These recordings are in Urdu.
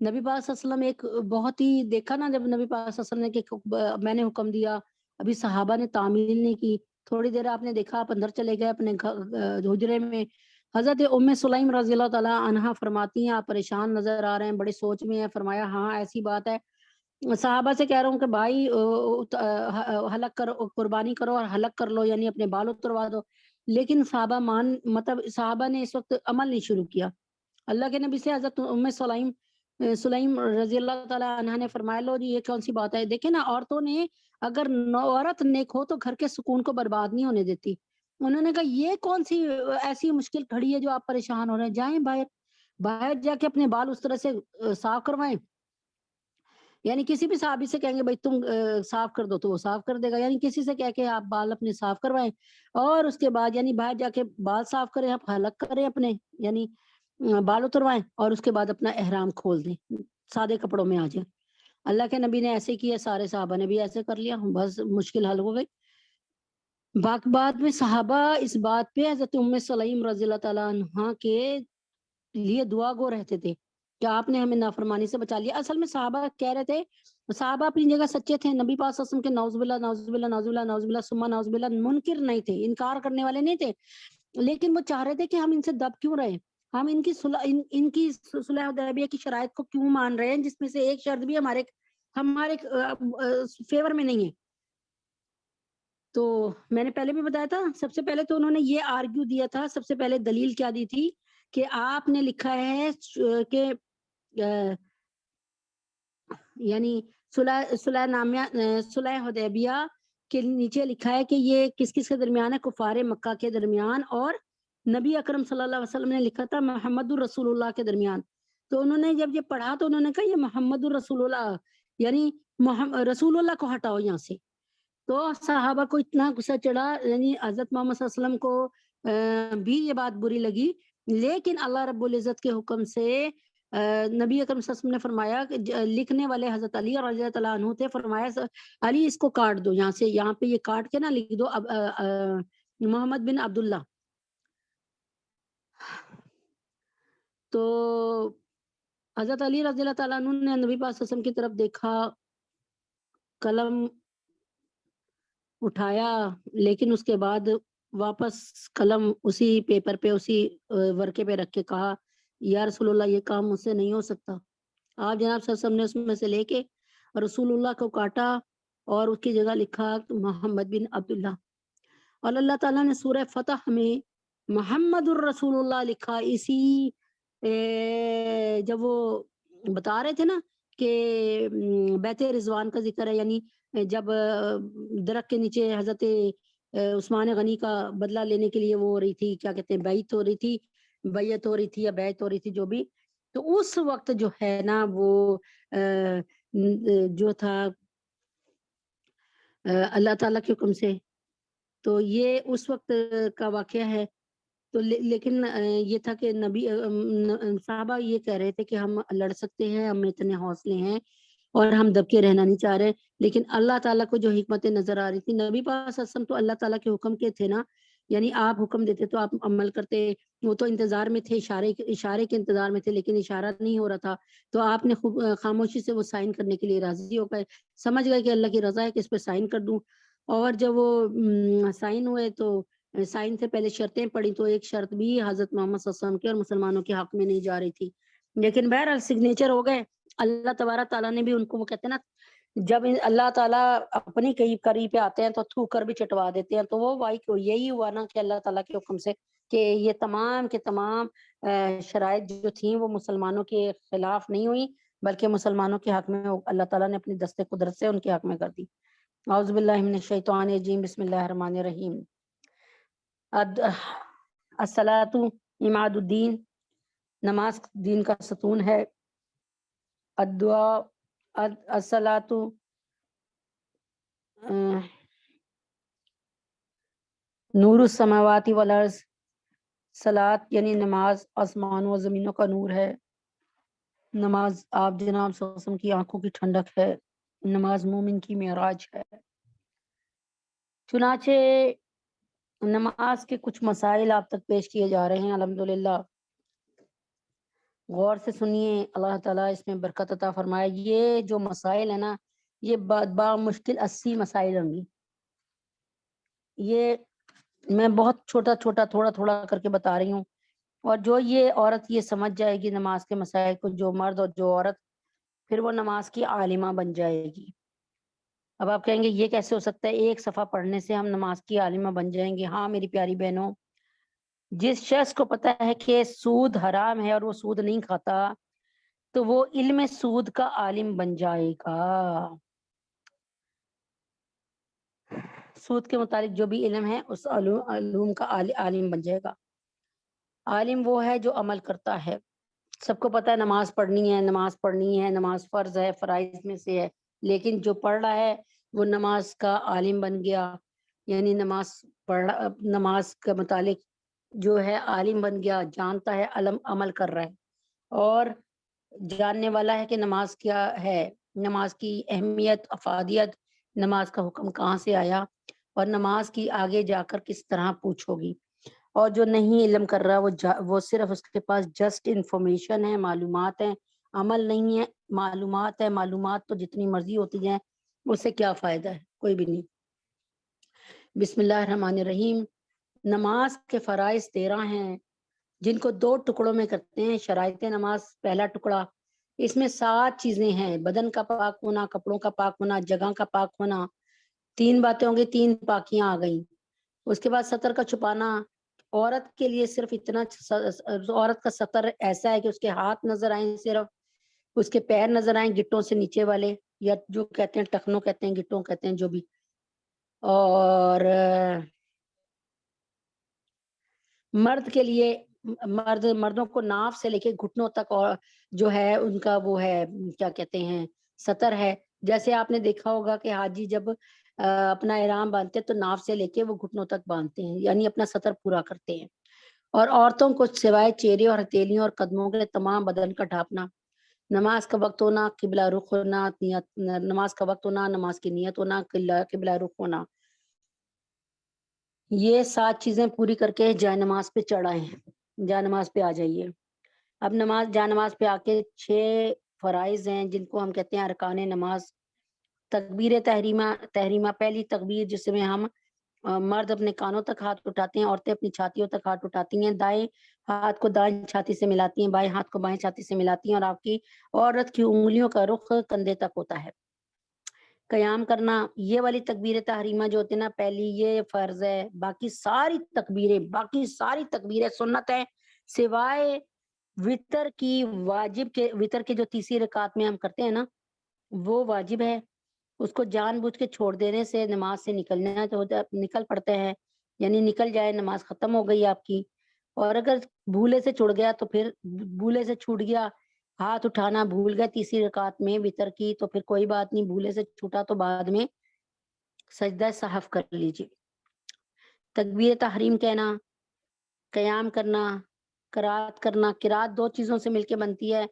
نبی پاک صلی اللہ علیہ وسلم ایک بہت ہی دیکھا نا، جب نبی پاک صلی اللہ علیہ وسلم نے کہ میں نے حکم دیا، ابھی صحابہ نے تعمیل نہیں کی، تھوڑی دیر آپ نے دیکھا، آپ اندر چلے گئے اپنے حجرے میں، حضرت ام سلیم رضی اللہ تعالیٰ عنہا فرماتی ہیں آپ پریشان نظر آ رہے ہیں، بڑے سوچ میں ہیں، فرمایا ہاں ایسی بات ہے، صحابہ سے کہہ رہا ہوں کہ بھائی حلق کرو، قربانی کرو اور حلق کر لو، یعنی اپنے بال اتروا دو، لیکن صحابہ مطلب صحابہ نے اس وقت عمل نہیں شروع کیا۔ اللہ کے نبی سے حضرت ام سلیم رضی اللہ تعالیٰ عنہ نے فرمایا لو جی یہ کون سی بات ہے، دیکھیں نا عورتوں نے اگر عورت نیک ہو تو گھر کے سکون کو برباد نہیں ہونے دیتی، انہوں نے کہا یہ کون سی ایسی مشکل کھڑی ہے جو آپ پریشان ہو رہے ہیں، جائیں باہر جا کے اپنے بال اس طرح سے صاف کروائیں، یعنی کسی بھی صحابی سے کہیں گے بھائی تم صاف کر دو تو وہ صاف کر دے گا، یعنی کسی سے کہہ کے آپ بال اپنے صاف کروائیں، اور اس کے بعد یعنی باہر جا کے بال صاف کریں، آپ حلق کریں اپنے، یعنی بال اتروائیں، اور اس کے بعد اپنا احرام کھول دیں، سادے کپڑوں میں آ جائیں۔ اللہ کے نبی نے ایسے کیا، سارے صحابہ نے بھی ایسے کر لیا، بس مشکل حل ہو گئی۔ بعد میں صحابہ اس بات پہ حضرت ام سلیم رضی اللہ تعالیٰ عنہ کے لیے دعا گو رہتے تھے کہ آپ نے ہمیں نافرمانی سے بچا لیا۔ اصل میں صحابہ کہہ رہے تھے، صحابہ اپنی جگہ سچے تھے، نبی پاک صلی اللہ علیہ وسلم کے نعوذ باللہ نعوذ باللہ نعوذ باللہ نعوذ باللہ ثم نعوذ باللہ منکر نہیں تھے، انکار کرنے والے نہیں تھے، لیکن وہ چاہ رہے تھے کہ ہم ان سے دب کیوں رہے، ہم ان کی صلح حدیبیہ کی شرائط کو کیوں مان رہے ہیں، جس میں سے ایک شرط بھی ہمارے فیور میں نہیں ہے۔ تو میں نے پہلے بھی بتایا تھا، سب سے پہلے تو انہوں نے یہ آرگیو دیا تھا، سب سے پہلے دلیل کیا دی تھی کہ آپ نے لکھا ہے کہ یعنی صلح حدیبیہ کے نیچے لکھا ہے کہ یہ کس کس کے درمیان ہے، کفار مکہ کے درمیان، اور نبی اکرم صلی اللہ علیہ وسلم نے لکھا تھا محمد الرسول اللہ کے درمیان۔ تو انہوں نے جب یہ پڑھا تو انہوں نے کہا یہ محمد الرسول اللہ، یعنی رسول اللہ کو ہٹاؤ یہاں سے۔ تو صحابہ کو اتنا غصہ چڑھا، یعنی حضرت محمد صلی اللہ علیہ وسلم کو بھی یہ بات بری لگی، لیکن اللہ رب العزت کے حکم سے نبی اکرم صلی اللہ علیہ وسلم نے فرمایا کہ لکھنے والے حضرت علی رضی اللہ عنہ تھے، فرمایا علی اس کو کاٹ دو، یہاں سے یہاں پہ یہ کاٹ کے نا لکھ دو محمد بن عبداللہ۔ تو حضرت علی رضی اللہ تعالیٰ عنہ نے نبی پاک صلی اللہ علیہ وسلم کی طرف دیکھا، قلم اٹھایا، لیکن اس کے بعد واپس قلم اسی پیپر پہ، اسی ورقے پہ رکھ کے کہا یا رسول اللہ یہ کام مجھ سے نہیں ہو سکتا۔ آپ جناب صلی اللہ علیہ وسلم نے اس میں سے لے کے رسول اللہ کو کاٹا اور اس کی جگہ لکھا محمد بن عبداللہ، اور اللہ تعالیٰ نے سورہ فتح میں محمد الرسول اللہ لکھا، اسی جب وہ بتا رہے تھے نا کہ بیت رضوان کا ذکر ہے، یعنی جب درخت کے نیچے حضرت عثمان غنی کا بدلہ لینے کے لیے وہ ہو رہی تھی، کیا کہتے ہیں، بیعت ہو رہی تھی یا بیعت ہو رہی تھی، جو بھی، تو اس وقت جو ہے نا وہ جو تھا اللہ تعالیٰ کے حکم سے، تو یہ اس وقت کا واقعہ ہے۔ تو لیکن یہ تھا کہ نبی صحابہ یہ کہہ رہے تھے کہ ہم لڑ سکتے ہیں، ہم اتنے حوصلے ہیں اور ہم دب کے رہنا نہیں چاہ رہے، لیکن اللہ تعالیٰ کو جو حکمت نظر آ رہی تھی، نبی پاک صلی اللہ علیہ وسلم تو اللہ تعالیٰ کے حکم کے تھے نا، یعنی آپ حکم دیتے تو آپ عمل کرتے، وہ تو انتظار میں تھے، اشارے کے انتظار میں تھے، لیکن اشارہ نہیں ہو رہا تھا، تو آپ نے خاموشی سے وہ سائن کرنے کے لیے راضی ہو گئے، سمجھ گئے کہ اللہ کی رضا ہے کہ اس پہ سائن کر دوں، اور جب وہ سائن ہوئے تو سائن سے پہلے شرطیں پڑی، تو ایک شرط بھی حضرت محمد صلی اللہ علیہ وسلم کے اور مسلمانوں کے حق میں نہیں جا رہی تھی، لیکن بہرحال سگنیچر ہو گئے۔ اللہ تبارک تعالیٰ نے بھی ان کو، وہ کہتے ہیں نا جب اللہ تعالیٰ اپنی قریب پہ آتے ہیں تو تھو کر بھی چٹوا دیتے ہیں، تو وہ یہی ہوا نا کہ اللہ تعالیٰ کے حکم سے کہ یہ تمام کے تمام شرائط جو تھیں وہ مسلمانوں کے خلاف نہیں ہوئی، بلکہ مسلمانوں کے حق میں اللہ تعالیٰ نے اپنی دست قدرت سے ان کے حق میں کر دی۔ اعوذ باللہ من الشیطان الرجیم، بسم اللہ الرحمن الرحیم۔ الصلاۃ عماد الدین، نماز دین کا ستون ہے۔ الدعاء، الصلاۃ نور السماوات والارض، صلاۃ یعنی نماز آسمانوں و زمینوں کا نور ہے، نماز آپ جناب صلی اللہ علیہ وسلم کی آنکھوں کی ٹھنڈک ہے، نماز مومن کی معراج ہے۔ چنانچہ نماز کے کچھ مسائل آپ تک پیش کیے جا رہے ہیں الحمدللہ۔ غور سے سنیے، اللہ تعالیٰ اس میں برکت عطا فرمائے۔ یہ جو مسائل ہیں نا، یہ بامشکل 80 مسائل ہوں گی۔ یہ میں بہت چھوٹا چھوٹا تھوڑا تھوڑا کر کے بتا رہی ہوں، اور جو یہ عورت یہ سمجھ جائے گی نماز کے مسائل کو، جو مرد اور جو عورت، پھر وہ نماز کی عالمہ بن جائے گی۔ اب آپ کہیں گے یہ کیسے ہو سکتا ہے، ایک صفحہ پڑھنے سے ہم نماز کی عالمہ بن جائیں گے؟ ہاں میری پیاری بہنوں، جس شخص کو پتہ ہے کہ سود حرام ہے اور وہ سود نہیں کھاتا، تو وہ علم سود کا عالم بن جائے گا۔ سود کے متعلق جو بھی علم ہے اس علوم کا عالم بن جائے گا۔ عالم وہ ہے جو عمل کرتا ہے۔ سب کو پتہ ہے نماز پڑھنی ہے، نماز پڑھنی ہے، نماز فرض ہے، فرائض میں سے ہے، لیکن جو پڑھ رہا ہے وہ نماز کا عالم بن گیا، یعنی نماز کے متعلق جو ہے عالم بن گیا، جانتا ہے، عمل کر رہا ہے، اور جاننے والا ہے کہ نماز کیا ہے، نماز کی اہمیت، افادیت، نماز کا حکم کہاں سے آیا، اور نماز کی آگے جا کر کس طرح پوچھو گی۔ اور جو نہیں علم کر رہا وہ صرف اس کے پاس جسٹ انفارمیشن ہے، معلومات ہیں، عمل نہیں ہے، معلومات ہے، معلومات تو جتنی مرضی ہوتی ہیں، اس سے کیا فائدہ ہے؟ کوئی بھی نہیں۔ بسم اللہ الرحمن الرحیم۔ نماز کے فرائض 13 ہیں، جن کو 2 ٹکڑوں میں کرتے ہیں۔ شرائط نماز پہلا ٹکڑا، اس میں 7 چیزیں ہیں: بدن کا پاک ہونا، کپڑوں کا پاک ہونا، جگہ کا پاک ہونا۔ 3 باتیں ہوں گی، 3 پاکیاں آ گئیں۔ اس کے بعد سطر کا چھپانا، عورت کے لیے صرف اتنا، عورت کا سطر ایسا ہے کہ اس کے ہاتھ نظر آئیں، صرف اس کے پیر نظر آئیں گٹوں سے نیچے والے، یا جو کہتے ہیں ٹخنوں کہتے ہیں، گٹوں کہتے ہیں، جو بھی۔ اور مرد کے لیے، مردوں کو ناف سے لے کے گھٹنوں تک اور جو ہے ان کا وہ ہے، کیا کہتے ہیں، سطر ہے۔ جیسے آپ نے دیکھا ہوگا کہ حاجی جب اپنا احرام باندھتے ہیں تو ناف سے لے کے وہ گھٹنوں تک باندھتے ہیں، یعنی اپنا سطر پورا کرتے ہیں۔ اور عورتوں کو سوائے چہرے اور ہتھیلیوں اور قدموں کے تمام بدن کا ڈھانپنا، نماز کا وقت ہونا، قبلہ رخ ہونا، نماز کا وقت ہونا، نماز کی نیت ہونا، قبلہ رخ ہونا، یہ 7 چیزیں پوری کر کے جائے نماز پہ چڑھائیں، جائے نماز پہ آ جائیے۔ اب جائے نماز پہ آ کے 6 فرائض ہیں جن کو ہم کہتے ہیں ارکان نماز۔ تکبیر تحریمہ، پہلی تکبیر جس میں ہم مرد اپنے کانوں تک ہاتھ اٹھاتے ہیں، عورتیں اپنی چھاتیوں تک ہاتھ اٹھاتی ہیں، دائیں ہاتھ کو دائیں چھاتی سے ملاتی ہیں، بائیں ہاتھ کو بائیں چھاتی سے ملاتی ہیں، اور آپ کی عورت کی انگلیوں کا رخ کندھے تک ہوتا ہے۔ قیام کرنا، یہ والی تکبیر تحریمہ جو ہوتے ہیں نا، پہلی یہ فرض ہے، باقی ساری تکبیریں سنت ہے، سوائے وتر کی، واجب کے، وتر کے جو تیسری رکعت میں ہم کرتے ہیں نا، وہ واجب ہے، اس کو جان بوجھ کے چھوڑ دینے سے نماز سے نکلنا تو نکل پڑتے ہیں، یعنی نکل جائے، نماز ختم ہو گئی آپ کی۔ اور اگر بھولے سے چھوڑ گیا تو پھر بھولے سے چھوٹ گیا، ہاتھ اٹھانا بھول گئے تیسری رکعت میں وتر کی، تو پھر کوئی بات نہیں، بھولے سے چھوٹا تو بعد میں سجدہ سہو کر لیجیے۔ تکبیر تحریم کہنا، قیام کرنا، قرات کرنا۔ قرات 2 چیزوں سے مل کے بنتی ہے،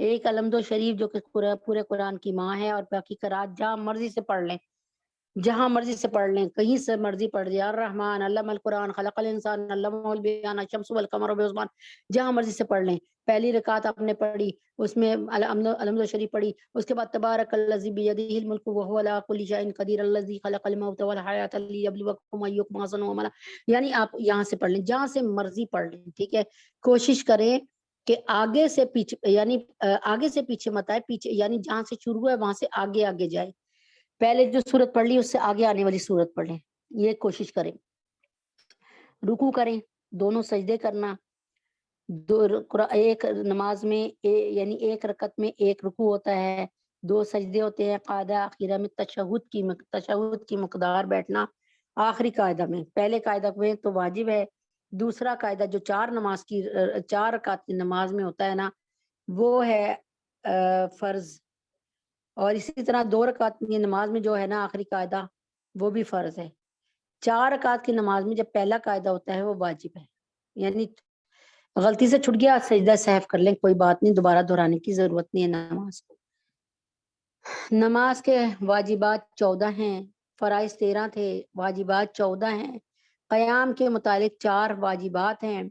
ایک الحمد شریف جو کہ پورے قرآن کی ماں ہے، اور باقی قرات جہاں مرضی سے پڑھ لیں، جہاں مرضی سے پڑھ لیں، کہیں سے مرضی پڑھ لیں، الرحمن علم القرآن خلق الانسان علمہ البیان الشمس والقمر بحسبان، جہاں مرضی سے پڑھ لیں۔ پہلی رکعت آپ نے پڑھی، اس میں الحمد شریف پڑھی، اس کے بعد تبارک الذی بیدہ الملک وہو علی کل شیء قدیر الذی خلق الموت والحیاۃ لیبلوکم ایکم احسن عملا، یعنی آپ یہاں سے پڑھ لیں، جہاں سے مرضی پڑھ لیں، ٹھیک ہے۔ کوشش کریں کہ آگے سے پیچھے، یعنی آگے سے پیچھے مت آئے، پیچھے یعنی جہاں سے شروع ہے وہاں سے آگے آگے جائے، پہلے جو سورت پڑھ لی اس سے آگے آنے والی سورت پڑھ لیں، یہ کوشش کریں۔ رکوع کریں، دونوں سجدے کرنا، ایک نماز میں یعنی ایک رکعت میں ایک رکوع ہوتا ہے، 2 سجدے ہوتے ہیں، قاعدہ آخرہ میں تشہد کی مقدار بیٹھنا آخری قاعدہ میں، پہلے قاعدہ میں تو واجب ہے، دوسرا قاعدہ جو 4 رکعت کی نماز میں ہوتا ہے نا، وہ ہے فرض، اور اسی طرح 2 رکعت کی نماز میں جو ہے نا آخری قاعدہ، وہ بھی فرض ہے۔ 4 رکعت کی نماز میں جب پہلا قاعدہ ہوتا ہے وہ واجب ہے، یعنی غلطی سے چھٹ گیا سجدہ سہو کر لیں، کوئی بات نہیں، دوبارہ دہرانے کی ضرورت نہیں ہے نماز کو۔ نماز کے واجبات 14 ہیں، فرائض 13 تھے، واجبات 14 ہیں۔ قیام کے متعلق 4 واجبات ہیں،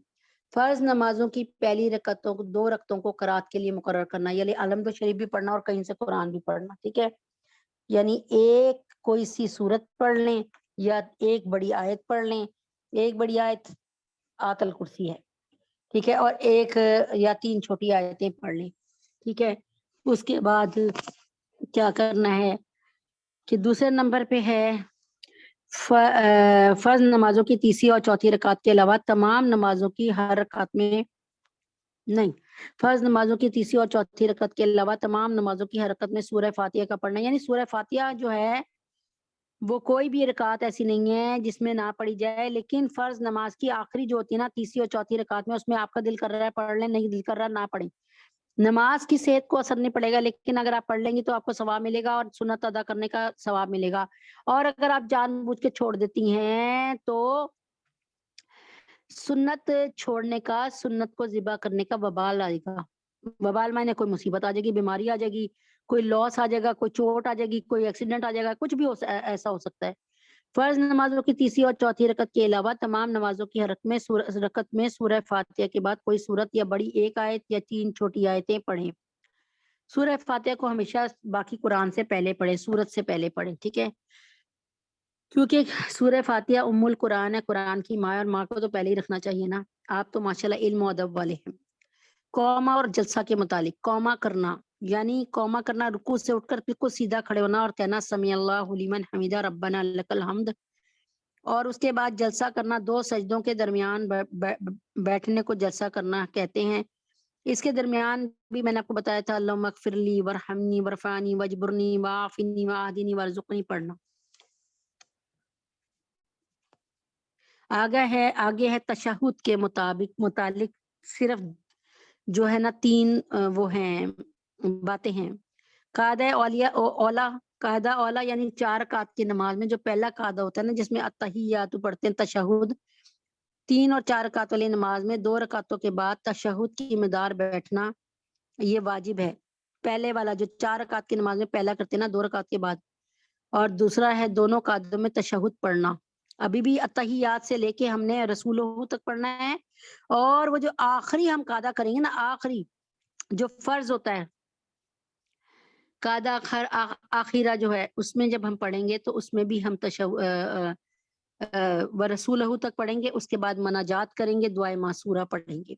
فرض نمازوں کی پہلی رکعتوں کو 2 رکعتوں کو قرات کے لیے مقرر کرنا، یعنی الحمد شریف بھی پڑھنا اور کہیں سے قرآن بھی پڑھنا، ٹھیک ہے. یعنی ایک کوئی سی صورت پڑھ لیں یا ایک بڑی آیت پڑھ لیں. ایک بڑی آیت آیت الکرسی ہے، ٹھیک ہے، اور ایک یا 3 چھوٹی آیتیں پڑھ لیں، ٹھیک ہے. اس کے بعد کیا کرنا ہے کہ دوسرے نمبر پہ ہے فرض نمازوں کی تیسری اور چوتھی رکعت کے علاوہ تمام نمازوں کی ہر رکعت میں نہیں، فرض نمازوں کی تیسری اور چوتھی رکعت کے علاوہ تمام نمازوں کی ہر رکعت میں سورہ فاتحہ کا پڑھنا، یعنی سورہ فاتحہ جو ہے وہ کوئی بھی رکعت ایسی نہیں ہے جس میں نہ پڑھی جائے. لیکن فرض نماز کی آخری جو ہوتی ہے نا، تیسری اور چوتھی رکعت میں، اس میں آپ کا دل کر رہا ہے پڑھ لیں، نہیں دل کر رہا نہ پڑھیں. نماز کی صحت کو اثر نہیں پڑے گا، لیکن اگر آپ پڑھ لیں گی تو آپ کو ثواب ملے گا اور سنت ادا کرنے کا ثواب ملے گا. اور اگر آپ جان بوجھ کے چھوڑ دیتی ہیں تو سنت چھوڑنے کا، سنت کو ذبح کرنے کا وبال آئے گا. وبال معنی کوئی مصیبت آ جائے گی، بیماری آ جائے گی، کوئی لاس آ جائے گا، کوئی چوٹ آ جائے گی، کوئی ایکسیڈنٹ آ جائے گا، کچھ بھی ایسا ہو سکتا ہے. فرض نمازوں کی تیسری اور چوتھی رکعت کے علاوہ تمام نمازوں کی رکعت میں سورہ فاتحہ کے بعد کوئی سورت یا بڑی ایک آیت یا 3 چھوٹی آیتیں پڑھیں. سورہ فاتحہ کو ہمیشہ باقی قرآن سے پہلے پڑھیں، سورت سے پہلے پڑھیں، ٹھیک ہے، کیونکہ سورہ فاتحہ ام القرآن ہے، قرآن کی ماں، اور ماں کو تو پہلے ہی رکھنا چاہیے نا. آپ تو ماشاءاللہ علم و ادب والے ہیں. قوما اور جلسہ کے متعلق، قوما کرنا یعنی قوما کرنا رکوع سے اٹھ کر بالکل سیدھا کھڑے ہونا اور کہنا سمیع اللہ لمن حمیدہ ربنا لک الحمد. اور اس کے بعد جلسہ کرنا 2 سجدوں کے درمیان بیٹھنے کو جلسہ کرنا کہتے ہیں. اس کے درمیان بھی میں نے آپ کو بتایا تھا اللہم اغفر لی ورحمنی ورفعنی واجبرنی وعافنی وعافنی وارزقنی پڑھنا. آگے ہے تشہد کے متعلق صرف جو ہے نا 3 وہ ہیں باتیں ہیں. قاعدہ اولا یعنی 4 رکعت کی نماز میں جو پہلا قاعدہ ہوتا ہے نا، جس میں التحیات پڑھتے ہیں، تشہد، 3 اور 4 رکعت والی نماز میں 2 رکعتوں کے بعد تشہد کی مقدار بیٹھنا یہ واجب ہے. پہلے والا جو 4 رکعت کی نماز میں پہلا کرتے ہیں نا 2 رکعت کے بعد، اور دوسرا ہے دونوں قاعدوں میں تشہد پڑھنا. ابھی بھی التحیات سے لے کے ہم نے رسولہ تک پڑھنا ہے، اور وہ جو آخری ہم قاعدہ کریں گے نا، آخری جو فرض ہوتا ہے قاعدہ آخرہ جو ہے، اس میں جب ہم پڑھیں گے تو اس میں بھی ہم رسولہ تک پڑھیں گے. اس کے بعد مناجات کریں گے، دعائے معصورہ پڑھیں گے.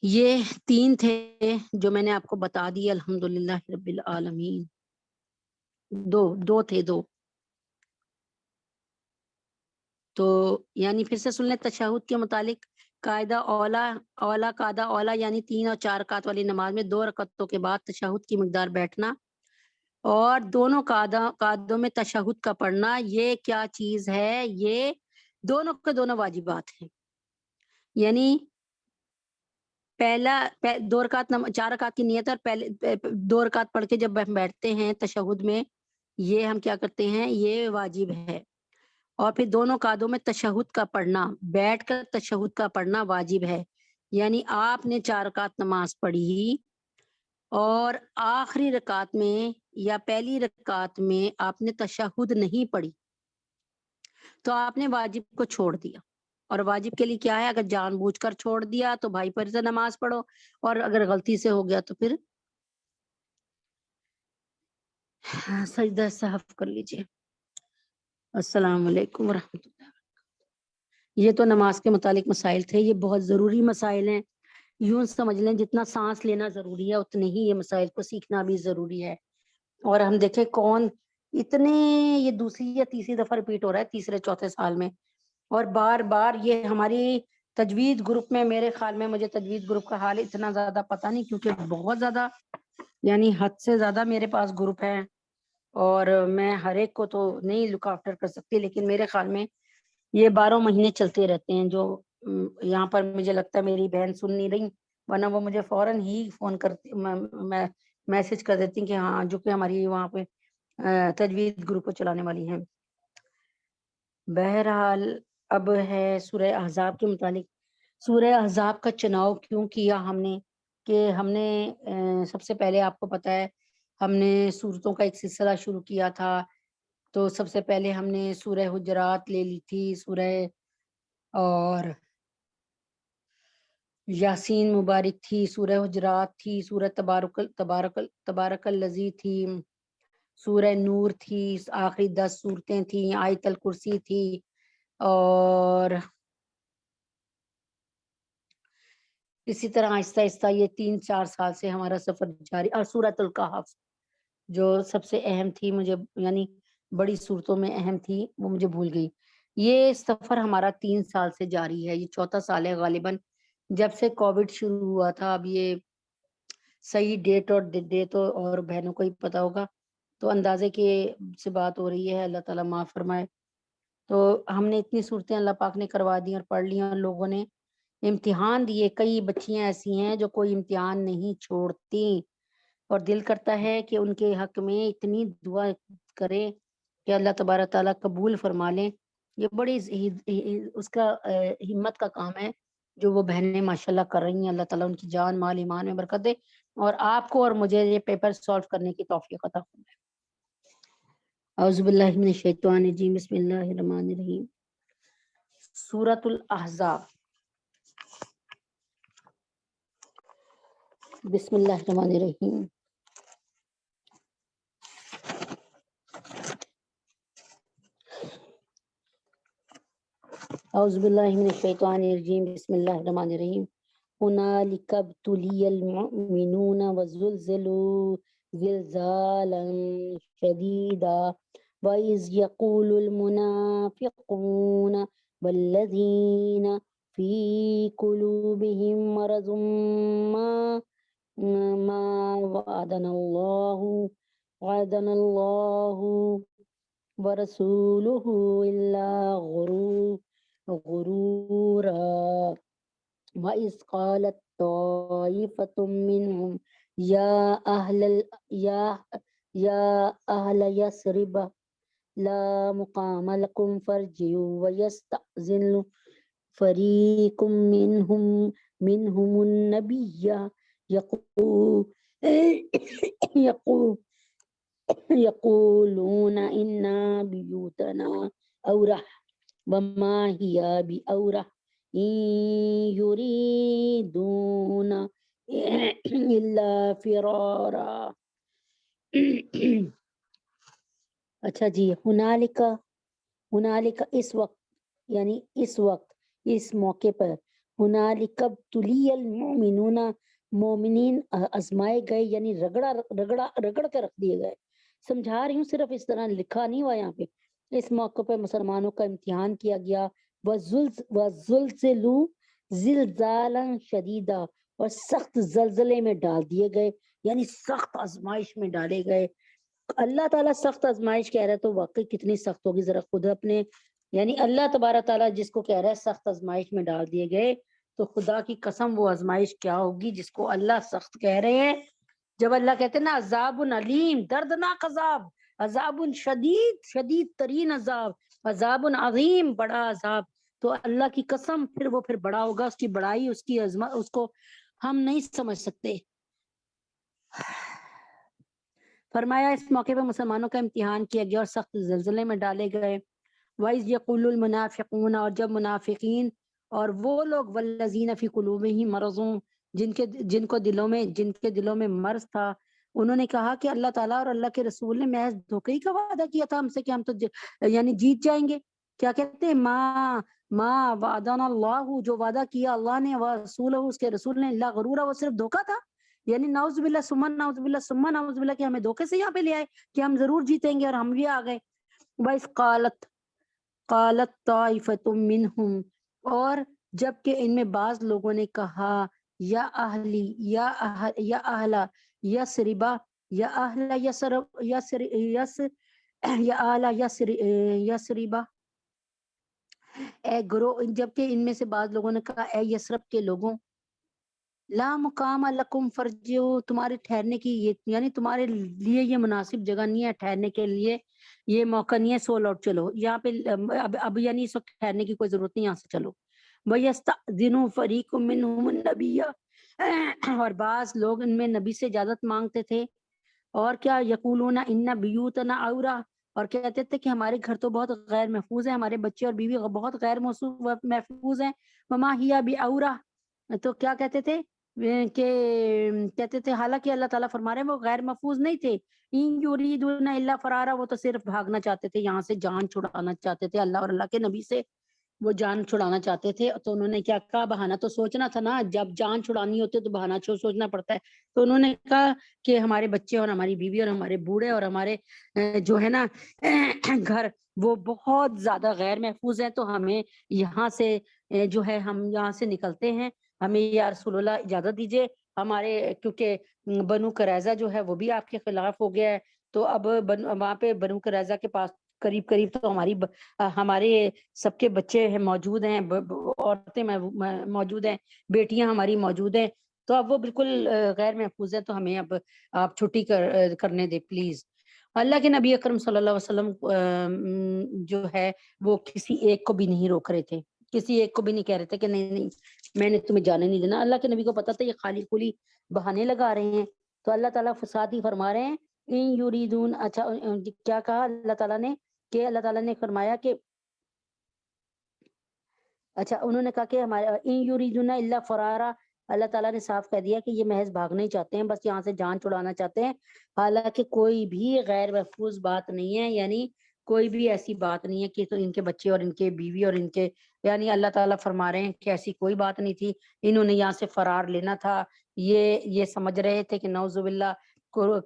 یہ 3 تھے جو میں نے آپ کو بتا دی. الحمدللہ رب العالمین. 2 تھے. تو یعنی پھر سے سن لیں تشہد کے متعلق. قاعدہ اولا یعنی 3 اور 4 رکعت والی نماز میں 2 رکعتوں کے بعد تشہد کی مقدار بیٹھنا اور دونوں قاعدوں میں تشہد کا پڑھنا. یہ کیا چیز ہے؟ یہ دونوں کے دونوں واجبات ہیں. یعنی پہلا 2 رکعت 4 رکعت کی نیت، اور پہلے 2 رکعت پڑھ کے جب ہم بیٹھتے ہیں تشہد میں، یہ ہم کیا کرتے ہیں؟ یہ واجب ہے. اور پھر دونوں قاعدوں میں تشہد کا پڑھنا، بیٹھ کر تشہد کا پڑھنا واجب ہے. یعنی آپ نے 4 رکعت نماز پڑھی اور آخری رکعت میں یا پہلی رکعت میں آپ نے تشہد نہیں پڑھی تو آپ نے واجب کو چھوڑ دیا. اور واجب کے لیے کیا ہے؟ اگر جان بوجھ کر چھوڑ دیا تو بھائی پر سے نماز پڑھو، اور اگر غلطی سے ہو گیا تو پھر سجدہ سہو کر لیجیے. السلام علیکم ورحمۃ اللہ. یہ تو نماز کے متعلق مسائل تھے. یہ بہت ضروری مسائل ہیں. یوں سمجھ لیں جتنا سانس لینا ضروری ہے اتنے ہی یہ مسائل کو سیکھنا بھی ضروری ہے. اور ہم دیکھیں کون اتنے، یہ دوسری یا تیسری دفعہ ریپیٹ ہو رہا ہے تیسرے چوتھے سال میں، اور بار بار یہ ہماری تجوید گروپ میں، میرے خیال میں مجھے تجوید گروپ کا حال اتنا زیادہ پتہ نہیں، کیونکہ بہت زیادہ یعنی حد سے زیادہ میرے پاس گروپ ہیں اور میں ہر ایک کو تو نہیں لک آفٹر کر سکتی. لیکن میرے خیال میں یہ 12 مہینے چلتے رہتے ہیں. جو یہاں پر مجھے لگتا ہے میری بہن سن نہیں رہی، ورنہ وہ مجھے فوراً ہی فون کرتی، میں میسج کر دیتی کہ ہاں، جو کہ ہماری وہاں پہ تجوید گروپ کو چلانے والی ہیں. بہرحال اب ہے سورہ احزاب کے متعلق. سورہ احزاب کا چناؤ کیوں کیا ہم نے؟ کہ ہم نے سب سے پہلے آپ کو پتا ہے ہم نے سورتوں کا ایک سلسلہ شروع کیا تھا. تو سب سے پہلے ہم نے سورہ حجرات لے لی تھی، سورہ اور یاسین مبارک تھی، سورہ حجرات تھی، سورہ تبارک الذی تھی، سورہ نور تھی، آخری 10 صورتیں تھیں، آیت الکرسی تھی، اور اسی طرح آہستہ آہستہ یہ 3-4 سال سے ہمارا سفر جاری، اور سورۃ الکہف جو سب سے اہم تھی، مجھے یعنی بڑی صورتوں میں اہم تھی، وہ مجھے بھول گئی۔ یہ سفر ہمارا 3 سال سے جاری ہے، یہ چوتھا سال ہے غالباً، جب سے کووڈ شروع ہوا تھا۔ اب یہ صحیح ڈیٹ اور بہنوں کو ہی پتا ہوگا، تو اندازے کے سے بات ہو رہی ہے، اللہ تعالیٰ معاف فرمائے۔ تو ہم نے اتنی صورتیں اللہ پاک نے کروا دی اور پڑھ لی، اور لوگوں نے امتحان دیے۔ کئی بچیاں ایسی ہیں جو کوئی امتحان نہیں چھوڑتی، اور دل کرتا ہے کہ ان کے حق میں اتنی دعا کرے کہ اللہ تبارک تعالیٰ قبول فرما لیں۔ یہ بڑی اس کا ہمت کا کام ہے جو وہ بہنیں ماشاءاللہ کر رہی ہیں۔ اللہ تعالیٰ ان کی جان مال ایمان میں برکت دے، اور آپ کو اور مجھے یہ پیپر سالو کرنے کی توفیق عطا فرمائے۔ اعوذ باللہ من الشیطان الرجیم، بسم اللہ الرحمن الرحیم۔ سورۃ الاحزاب، بسم اللہ الرحمن الرحیم۔ اعوذ باللہ من الشیطان الرجیم، بسم اللہ الرحمن الرحیم۔ هنالک ابتلی المؤمنون وزلزلوا زلزالا شدیدا وَإِذْ يَقُولُ الْمُنَافِقُونَ وَالَّذِينَ فِي قُلُوبِهِم مَّرَضٌ مَّا وَعَدَنَا اللَّهُ وَرَسُولُهُ إِلَّا غُرُورًا وَإِذْ قَالَتْ طَائِفَةٌ مِّنْهُمْ يَا أَهْلَ يَثْرِبَ لَا مُقَامَ لَكُمْ فَارْجِعُوا وَيَسْتَأْذِنُ فَرِيقٌ مِّنْهُمُ النَّبِيَّ يقولون إن بيوتنا أورة وما هي بأورة إن يريدون إلا فرارا۔ اچھا جی، ہنالک اس وقت، یعنی اس موقع پر، ہنالک ابتلی المؤمنون، مومنین آزمائے گئے، یعنی رگڑ کے رکھ دیے گئے۔ سمجھا رہی ہوں، صرف اس طرح لکھا نہیں ہوا یہاں پہ۔ اس موقع پہ مسلمانوں کا امتحان کیا گیا، وَزُلْزِلُوا زِلْزَالًا شَدِیدًا، اور سخت زلزلے میں ڈال دیے گئے، یعنی سخت آزمائش میں ڈالے گئے۔ اللہ تعالیٰ سخت آزمائش کہہ رہا ہے تو واقعی کتنی سخت ہوگی، ذرا خود اپنے، یعنی اللہ تبارک تعالیٰ جس کو کہہ رہا ہے سخت آزمائش میں ڈال دیے گئے، تو خدا کی قسم وہ آزمائش کیا ہوگی جس کو اللہ سخت کہہ رہے ہیں۔ جب اللہ کہتے ہیں نا عذاب علیم، دردناک عذاب، عذاب شدید ترین عذاب، عذاب عظیم، بڑا عذاب، تو اللہ کی قسم پھر بڑا ہوگا، اس کی بڑائی، اس کی عظمت، اس کو ہم نہیں سمجھ سکتے۔ فرمایا اس موقع پہ مسلمانوں کا امتحان کیا گیا اور سخت زلزلے میں ڈالے گئے۔ وَإِذْ يَقُولُ الْمُنَافِقُونَ، اور جب منافقین اور وہ لوگ وَالَّذِينَ فِي قُلُوبِهِم مَرَضٌ، جن کے دلوں میں مرض تھا، انہوں نے کہا کہ اللہ تعالیٰ اور اللہ کے رسول نے محض دھوکے ہی کا وعدہ کیا تھا ہم سے کہ ہم تو یعنی جیت جائیں گے۔ کیا کہتے ہیں؟ ما وعدنا اللہ، جو وعدہ کیا اللہ نے، ورسولہ، اس کے رسول نے، اللہ غرورا، وہ صرف دھوکا تھا۔ یعنی نعوذ باللہ ثم نعوذ باللہ ثم نعوذ باللہ، کہ ہمیں دھوکے سے یہاں پہ لے آئے کہ ہم ضرور جیتیں گے، اور ہم بھی آ گئے۔ وَإِذْ قالت طائفۃ منہم، اور جب کہ ان میں بعض لوگوں نے کہا، یا اہل یثربا، یا اہل یثربا، اے گروہ، جب کہ ان میں سے بعض لوگوں نے کہا اے یثرب کے لوگوں، لا مقام لکم فرجعوا، تمہارے ٹھہرنے کی، یعنی تمہارے لیے یہ مناسب جگہ نہیں ہے، ٹھہرنے کے لیے یہ موقع نہیں ہے، سو لوٹ چلو یہاں پہ، اب یعنی اس وقت ٹھہرنے کی کوئی ضرورت نہیں، یہاں سے چلو۔ وَيَسْتَأْذِنُ فَرِيقٌ مِّنْهُمُ النَّبِيَّ، اور بعض لوگ ان میں نبی سے اجازت مانگتے تھے، اور کیا، یقولون ان بیوتنا عورہ، اور کہتے تھے کہ ہمارے گھر تو بہت غیر محفوظ ہیں، ہمارے بچے اور بیوی بہت غیر محفوظ ہیں، وما ہی بعورہ، تو کیا کہتے تھے کہ کہتے تھے حالانکہ اللہ تعالیٰ فرما رہے ہیں وہ غیر محفوظ نہیں تھے، ان یریدون الا فرارا، وہ تو صرف بھاگنا چاہتے تھے، یہاں سے جان چھڑانا چاہتے تھے اللہ اور اللہ کے نبی سے، وہ جان چھڑانا چاہتے تھے۔ تو انہوں نے کیا کہا، بہانہ تو سوچنا تھا نا، جب جان چھڑانی ہوتی ہے تو بہانہ سوچنا پڑتا ہے۔ تو انہوں نے کہا کہ ہمارے بچے اور ہماری بیوی اور ہمارے بوڑھے اور ہمارے جو ہے نا گھر وہ بہت زیادہ غیر محفوظ ہیں، تو ہمیں یہاں سے جو ہے ہم یہاں سے نکلتے ہیں، ہمیں یا رسول اللہ اجازت دیجیے، ہمارے کیونکہ بنو قریظہ جو ہے وہ بھی آپ کے خلاف ہو گیا ہے، تو اب وہاں پہ بنو قریظہ کے پاس قریب قریب تو ہمارے سب کے بچے ہیں موجود ہیں، عورتیں موجود ہیں، بیٹیاں ہماری موجود ہیں، تو اب وہ بالکل غیر محفوظ ہے، تو ہمیں اب آپ چھٹی کرنے دیں پلیز۔ اللہ کے نبی اکرم صلی اللہ علیہ وسلم جو ہے وہ کسی ایک کو بھی نہیں روک رہے تھے، کسی ایک کو بھی نہیں کہہ رہے تھے کہ نہیں نہیں میں نے تمہیں جانے نہیں دینا۔ اللہ کے نبی کو پتا تھا یہ خالی کھلی بہانے لگا رہے ہیں، تو اللہ تعالیٰ فساد ہی فرما رہے ہیں ان یریدون۔ اچھا کیا کہا اللہ تعالیٰ نے، کہ اللہ تعالیٰ نے فرمایا کہ اچھا انہوں نے کہا کہ ہمارے ان یریدون الا فرارا، اللہ تعالیٰ نے صاف کہہ دیا کہ یہ محض بھاگنا ہی چاہتے ہیں، بس یہاں سے جان چھڑانا چاہتے ہیں، حالانکہ کوئی بھی غیر محفوظ بات نہیں ہے، یعنی کوئی بھی ایسی بات نہیں ہے کہ تو ان کے بچے اور ان کے بیوی اور ان کے، یعنی اللہ تعالیٰ فرما رہے ہیں کہ ایسی کوئی بات نہیں تھی، انہوں نے یہاں سے فرار لینا تھا، یہ سمجھ رہے تھے کہ نعوذ باللہ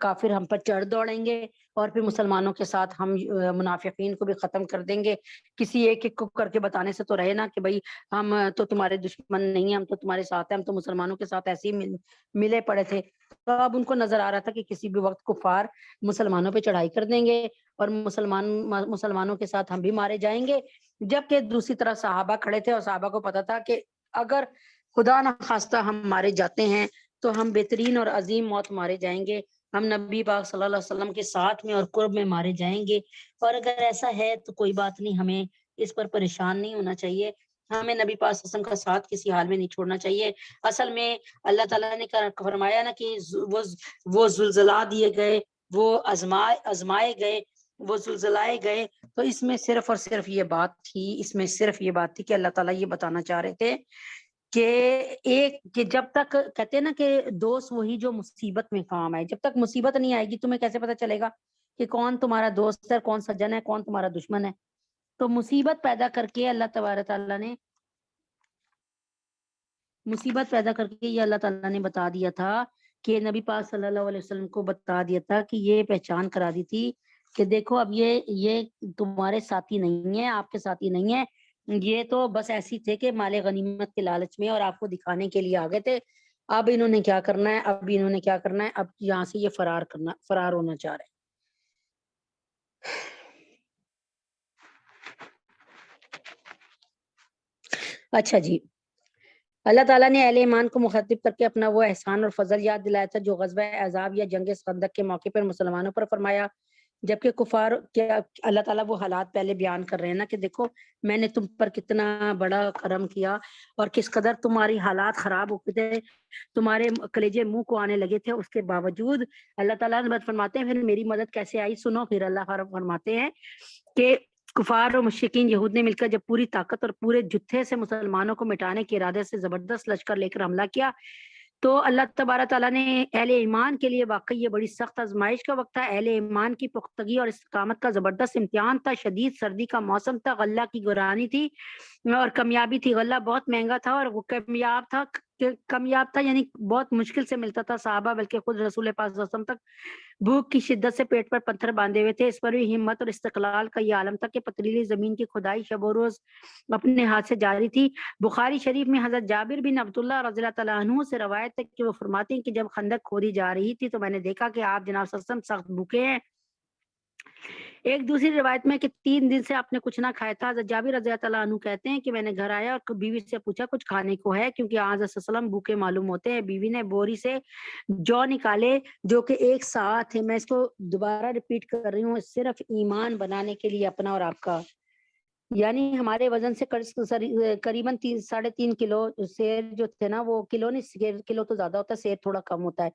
کافر ہم پر چڑھ دوڑیں گے اور پھر مسلمانوں کے ساتھ ہم منافقین کو بھی ختم کر دیں گے، کسی ایک کو کر کے بتانے سے تو رہے نا کہ بھائی ہم تو تمہارے دشمن نہیں ہیں، ہم تو تمہارے ساتھ ہیں، ہم تو مسلمانوں کے ساتھ ایسے ہی ملے پڑے تھے۔ تو اب ان کو نظر آ رہا تھا کہ کسی بھی وقت کفار مسلمانوں پہ چڑھائی کر دیں گے اور مسلمانوں کے ساتھ ہم بھی مارے جائیں گے، جبکہ دوسری طرف صحابہ کھڑے تھے اور صحابہ کو پتا تھا کہ اگر خدا نہ خواستہ ہم مارے جاتے ہیں تو ہم بہترین اور عظیم موت مارے جائیں گے، ہم نبی پاک صلی اللہ علیہ وسلم کے ساتھ میں اور قرب میں مارے جائیں گے، اور اگر ایسا ہے تو کوئی بات نہیں، ہمیں اس پر پریشان نہیں ہونا چاہیے، ہمیں نبی پاک صلی اللہ علیہ وسلم کا ساتھ کسی حال میں نہیں چھوڑنا چاہیے۔ اصل میں اللہ تعالیٰ نے فرمایا نا کہ وہ زلزلہ دیے گئے، وہ آزمائے گئے، وہ زلزلائے گئے، تو اس میں صرف اور صرف یہ بات تھی، اس میں صرف یہ بات تھی کہ اللہ تعالیٰ یہ بتانا چاہ رہے تھے کہ جب تک کہتے ہیں نا کہ دوست وہی جو مصیبت میں کام آئے، جب تک مصیبت نہیں آئے گی تمہیں کیسے پتا چلے گا کہ کون تمہارا دوست ہے، کون سجن ہے، کون تمہارا دشمن ہے۔ تو مصیبت پیدا کر کے اللہ تبارک تعالیٰ نے یہ اللہ تعالیٰ نے بتا دیا تھا کہ نبی پاک صلی اللہ علیہ وسلم کو بتا دیا تھا کہ یہ پہچان کرا دی تھی کہ دیکھو اب یہ تمہارے ساتھی نہیں ہے، آپ کے ساتھی نہیں ہے، یہ تو بس ایسی تھے کہ مال غنیمت کے لالچ میں اور آپ کو دکھانے کے لیے آ گئے تھے، اب انہوں نے کیا کرنا ہے، اب یہاں سے یہ فرار ہونا چاہ رہے ہیں۔ اچھا جی، اللہ تعالیٰ نے اہل ایمان کو مخاطب کر کے اپنا وہ احسان اور فضل یاد دلایا تھا جو غزوہ احزاب یا جنگ خندق کے موقع پر مسلمانوں پر فرمایا، جبکہ کفار کیا اللہ تعالیٰ وہ حالات پہلے بیان کر رہے ہیں نا کہ دیکھو میں نے تم پر کتنا بڑا کرم کیا اور کس قدر تمہاری حالات خراب ہو گئے تھے، تمہارے کلیجے منہ کو آنے لگے تھے، اس کے باوجود اللہ تعالیٰ نے فرماتے ہیں پھر میری مدد کیسے آئی، سنو پھر اللہ فرماتے ہیں کہ کفار اور مشرکین یہود نے مل کر جب پوری طاقت اور پورے جتھے سے مسلمانوں کو مٹانے کے ارادے سے زبردست لشکر لے کر حملہ کیا، تو اللہ تبارک تعالیٰ نے اہل ایمان کے لیے واقعی یہ بڑی سخت آزمائش کا وقت تھا، اہل ایمان کی پختگی اور استقامت کا زبردست امتحان تھا، شدید سردی کا موسم تھا، غلہ کی گرانی تھی اور کمیابی تھی، غلہ بہت مہنگا تھا اور وہ کمیاب تھا یعنی بہت مشکل سے ملتا تھا، صحابہ بلکہ خود رسول پاک صلی اللہ علیہ وسلم تک بھوک کی شدت سے پیٹ پر پتھر باندھے ہوئے تھے، اس پر بھی ہمت اور استقلال کا یہ عالم تھا کہ پتریلی زمین کی کھدائی شب و روز اپنے ہاتھ سے جاری تھی۔ بخاری شریف میں حضرت جابر بن عبداللہ رضی اللہ تعالیٰ عنہ سے روایت ہے کہ وہ فرماتے ہیں کہ جب خندق کھودی جا رہی تھی تو میں نے دیکھا کہ آپ جناب صلی اللہ علیہ وسلم سخت بھوکے ہیں، ایک دوسری روایت میں کہ 3 دن سے آپ نے کچھ نہ کھایا تھا۔ حضرت جابر رضی اللہ تعالیٰ عنہ کہتے ہیں کہ میں نے گھر آیا اور بیوی سے پوچھا کچھ کھانے کو ہے، کیونکہ حضرت صلی اللہ علیہ وسلم بھوکے معلوم ہوتے ہیں۔ بیوی نے بوری سے جو نکالے جو کہ ایک ساتھ تھے، میں اس کو دوبارہ ریپیٹ کر رہی ہوں صرف ایمان بنانے کے لیے اپنا اور آپ کا، یعنی ہمارے وزن سے قریباً 3.5 کلو سیر جو تھے نا، وہ کلو نہیں، کلو تو زیادہ ہوتا ہے، سیر تھوڑا کم ہوتا ہے،